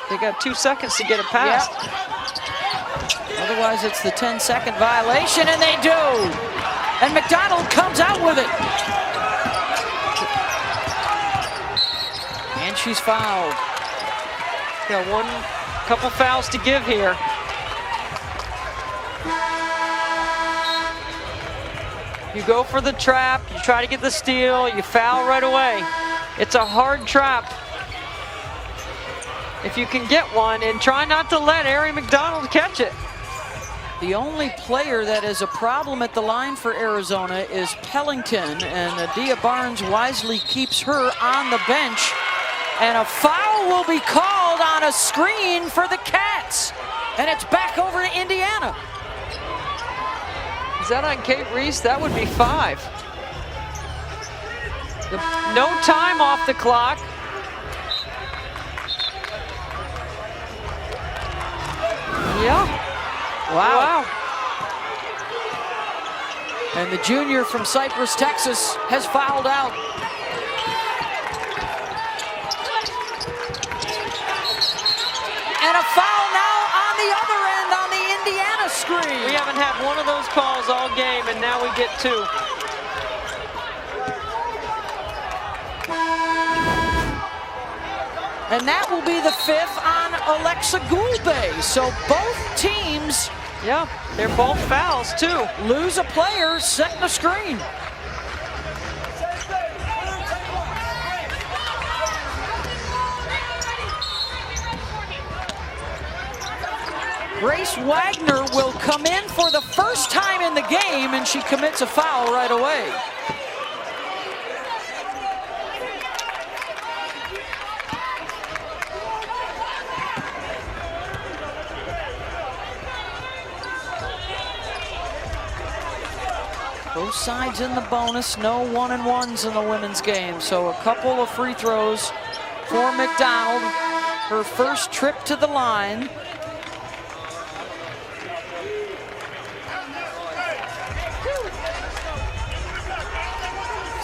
they got 2 seconds to get it past. Yep. Otherwise, it's the 10-second violation, and they do. And McDonald comes out with it. And she's fouled. Got couple fouls to give here. You go for the trap, you try to get the steal, you foul right away. It's a hard trap. If you can get one, and try not to let Ari McDonald catch it. The only player that is a problem at the line for Arizona is Pellington, and Adia Barnes wisely keeps her on the bench. And a foul will be called on a screen for the Cats. And it's back over to Indiana. Is that on Kate Reese? That would be 5. No time off the clock. Yeah. Wow. And the junior from Cypress, Texas has fouled out. And a foul now on the other end on the Indiana screen. We haven't had one of those calls all game, and now we get 2. And that will be the 5th on Alexa Goulbe. So both teams, yeah, they're both fouls too. Lose a player setting the screen. Grace Wagner will come in for the first time in the game, and she commits a foul right away. Both sides in the bonus, no 1-and-1s in the women's game. So a couple of free throws for McDonald. Her first trip to the line.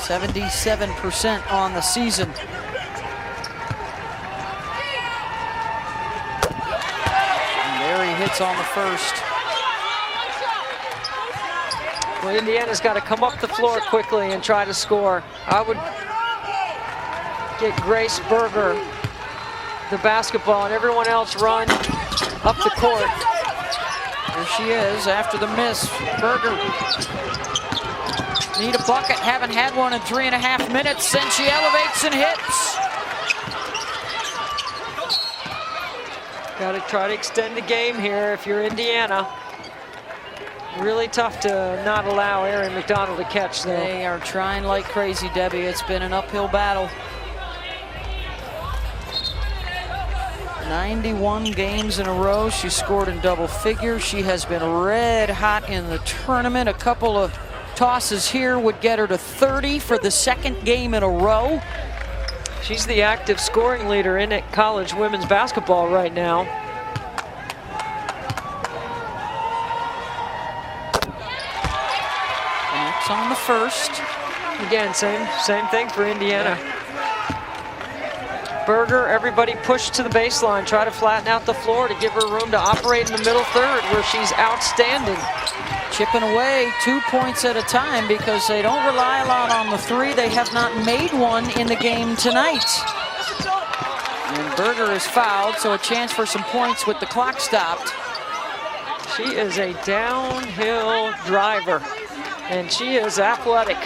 .77% on the season. And there he hits on the first. Well, Indiana's got to come up the floor quickly and try to score. I would get Grace Berger the basketball and everyone else run up the court. There she is after the miss. Berger. Need a bucket, haven't had one in 3.5 minutes, and she elevates and hits. Got to try to extend the game here if you're Indiana. Really tough to not allow Erin McDonald to catch, though. They are trying like crazy, Debbie. It's been an uphill battle. 91 games in a row. She scored in double figures. She has been red hot in the tournament. A couple of tosses here would get her to 30 for the second game in a row. She's the active scoring leader in college women's basketball right now. Connects on the first. Again, same thing for Indiana. Berger, everybody pushed to the baseline, try to flatten out the floor to give her room to operate in the middle third where she's outstanding. Chipping away 2 points at a time because they don't rely a lot on the three. They have not made one in the game tonight. And Berger is fouled, so a chance for some points with the clock stopped. She is a downhill driver, and she is athletic.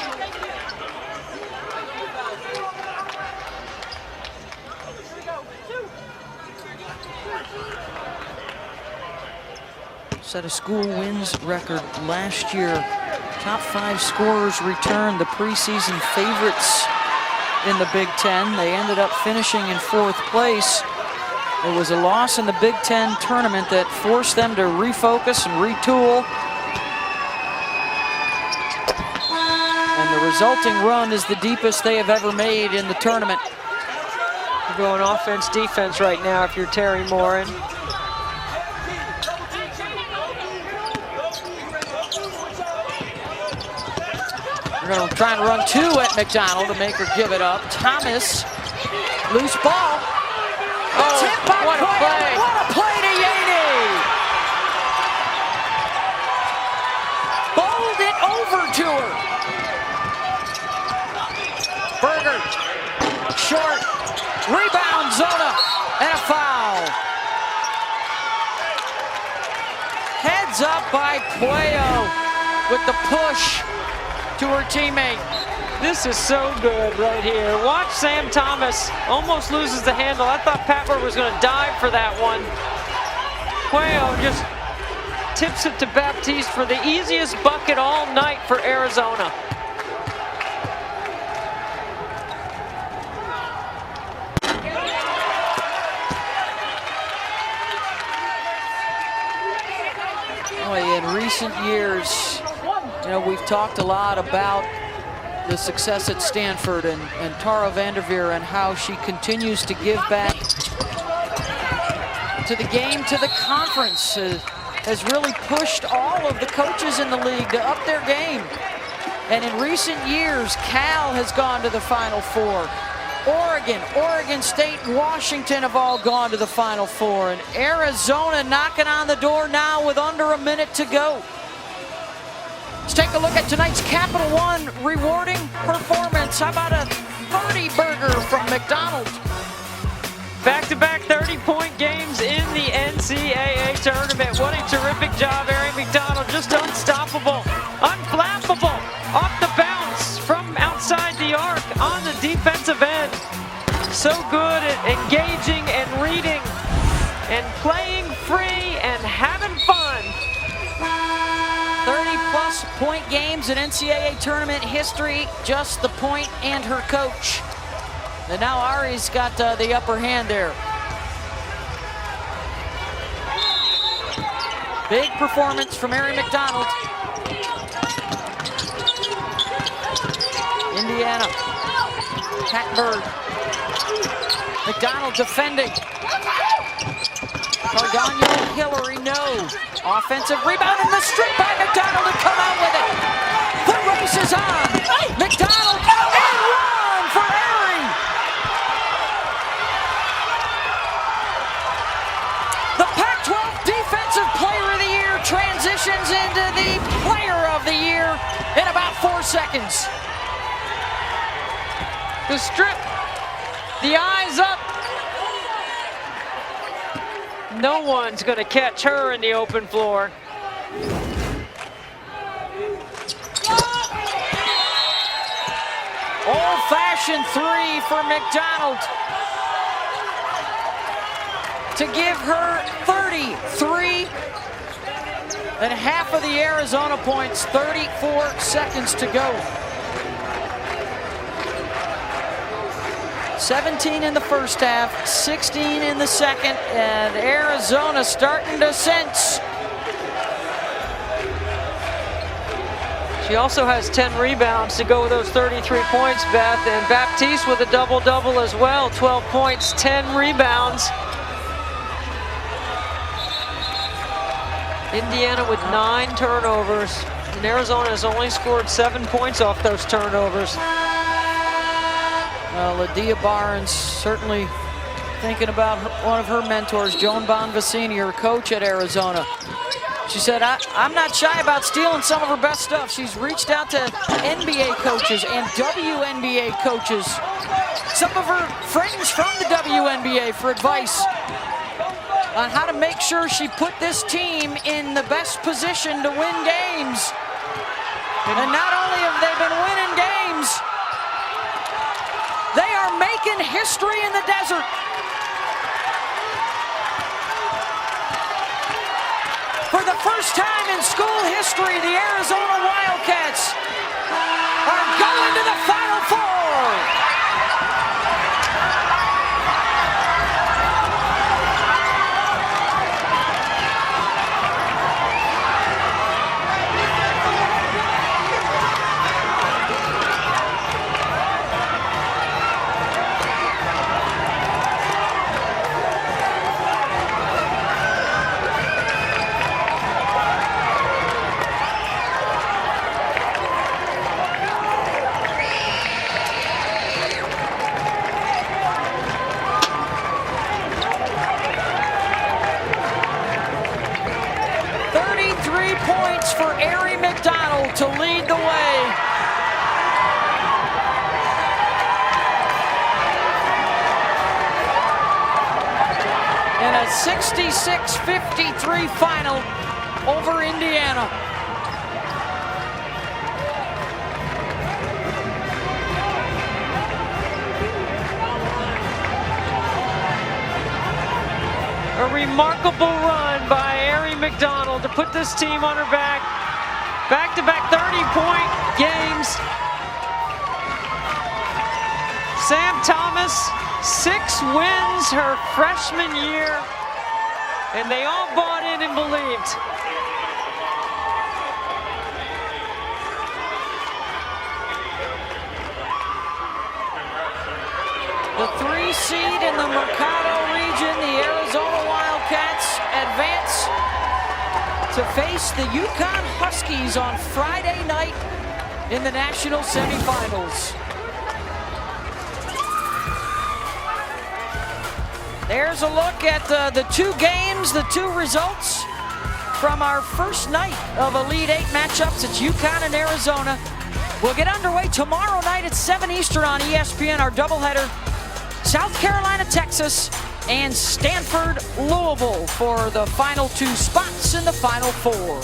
Set a school wins record last year. Top 5 scorers returned, the preseason favorites in the Big Ten. They ended up finishing in 4th place. It was a loss in the Big Ten tournament that forced them to refocus and retool. And the resulting run is the deepest they have ever made in the tournament. You're going offense, defense right now if you're Terry Morin. We're going to try and run 2 at McDonald to make her give it up. Thomas, loose ball. Oh, Tip by what a play. What a play to Yaney. Bowled it over to her. Berger, short, rebound, Zona, and a foul. Heads up by Puello with the push to her teammate. This is so good right here. Watch Sam Thomas almost loses the handle. I thought Patler was going to dive for that one. Puello just tips it to Baptiste for the easiest bucket all night for Arizona. In recent years, you know, we've talked a lot about the success at Stanford and Tara Vanderveer and how she continues to give back to the game, to the conference, has really pushed all of the coaches in the league to up their game. And in recent years, Cal has gone to the Final Four. Oregon State, Washington have all gone to the Final Four. And Arizona knocking on the door now with under a minute to go. Let's take a look at tonight's Capital One rewarding performance. How about a 30-burger from McDonald? Back-to-back 30-point games in the NCAA tournament. What a terrific job, Erin McDonald. Just unstoppable, unflappable, off the bounce from outside the arc on the defensive end. So good at engaging and reading and playing free and having fun. 30-plus point games in NCAA tournament history, just the point and her coach. And now Ari's got the upper hand there. Big performance from Erin McDonald. Indiana, Pat Bird. McDonald defending. Cardano, Hillary, no. Offensive rebound in the strip by McDonald to come out with it. The race is on. McDonald and run for Erin. The Pac-12 Defensive Player of the Year transitions into the Player of the Year in about 4 seconds. The strip, the eyes up. No one's going to catch her in the open floor. Old-fashioned 3 for McDonald to give her 33 And half of the Arizona points, 34 seconds to go. 17 in the first half, 16 in the second, and Arizona starting to sense. She also has 10 rebounds to go with those 33 points, Beth, and Baptiste with a double-double as well, 12 points, 10 rebounds. Indiana with 9 turnovers, and Arizona has only scored 7 points off those turnovers. Well, Adia Barnes certainly thinking about one of her mentors, Joan Bonvicini, her coach at Arizona. She said, I'm not shy about stealing some of her best stuff. She's reached out to NBA coaches and WNBA coaches, some of her friends from the WNBA, for advice on how to make sure she put this team in the best position to win games. And not only have they been winning games, they are making history in the desert. For the first time in school history, the Arizona Wildcats are going to the Final Four. For Ari McDonald to lead the way. In a 66-53 final over Indiana. A remarkable run by Ari McDonald to put this team on her back. Back-to-back 30-point games. Sam Thomas, 6 wins her freshman year, and they all bought in and believed. The 3 seed in the Mercado region, the Arizona Wildcats advance to face the UConn Huskies on Friday night in the national semifinals. There's a look at the 2 games, the 2 results from our first night of Elite 8 matchups. It's UConn and Arizona. We'll get underway tomorrow night at 7 Eastern on ESPN, our doubleheader. South Carolina, Texas, and Stanford, Louisville for the final 2 spots in the Final Four.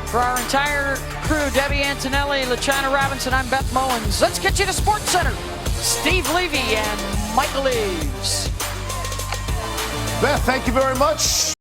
For our entire crew, Debbie Antonelli, LaChina Robinson, I'm Beth Mowens. Let's get you to Sports Center. Steve Levy and Michael Eaves. Beth, thank you very much.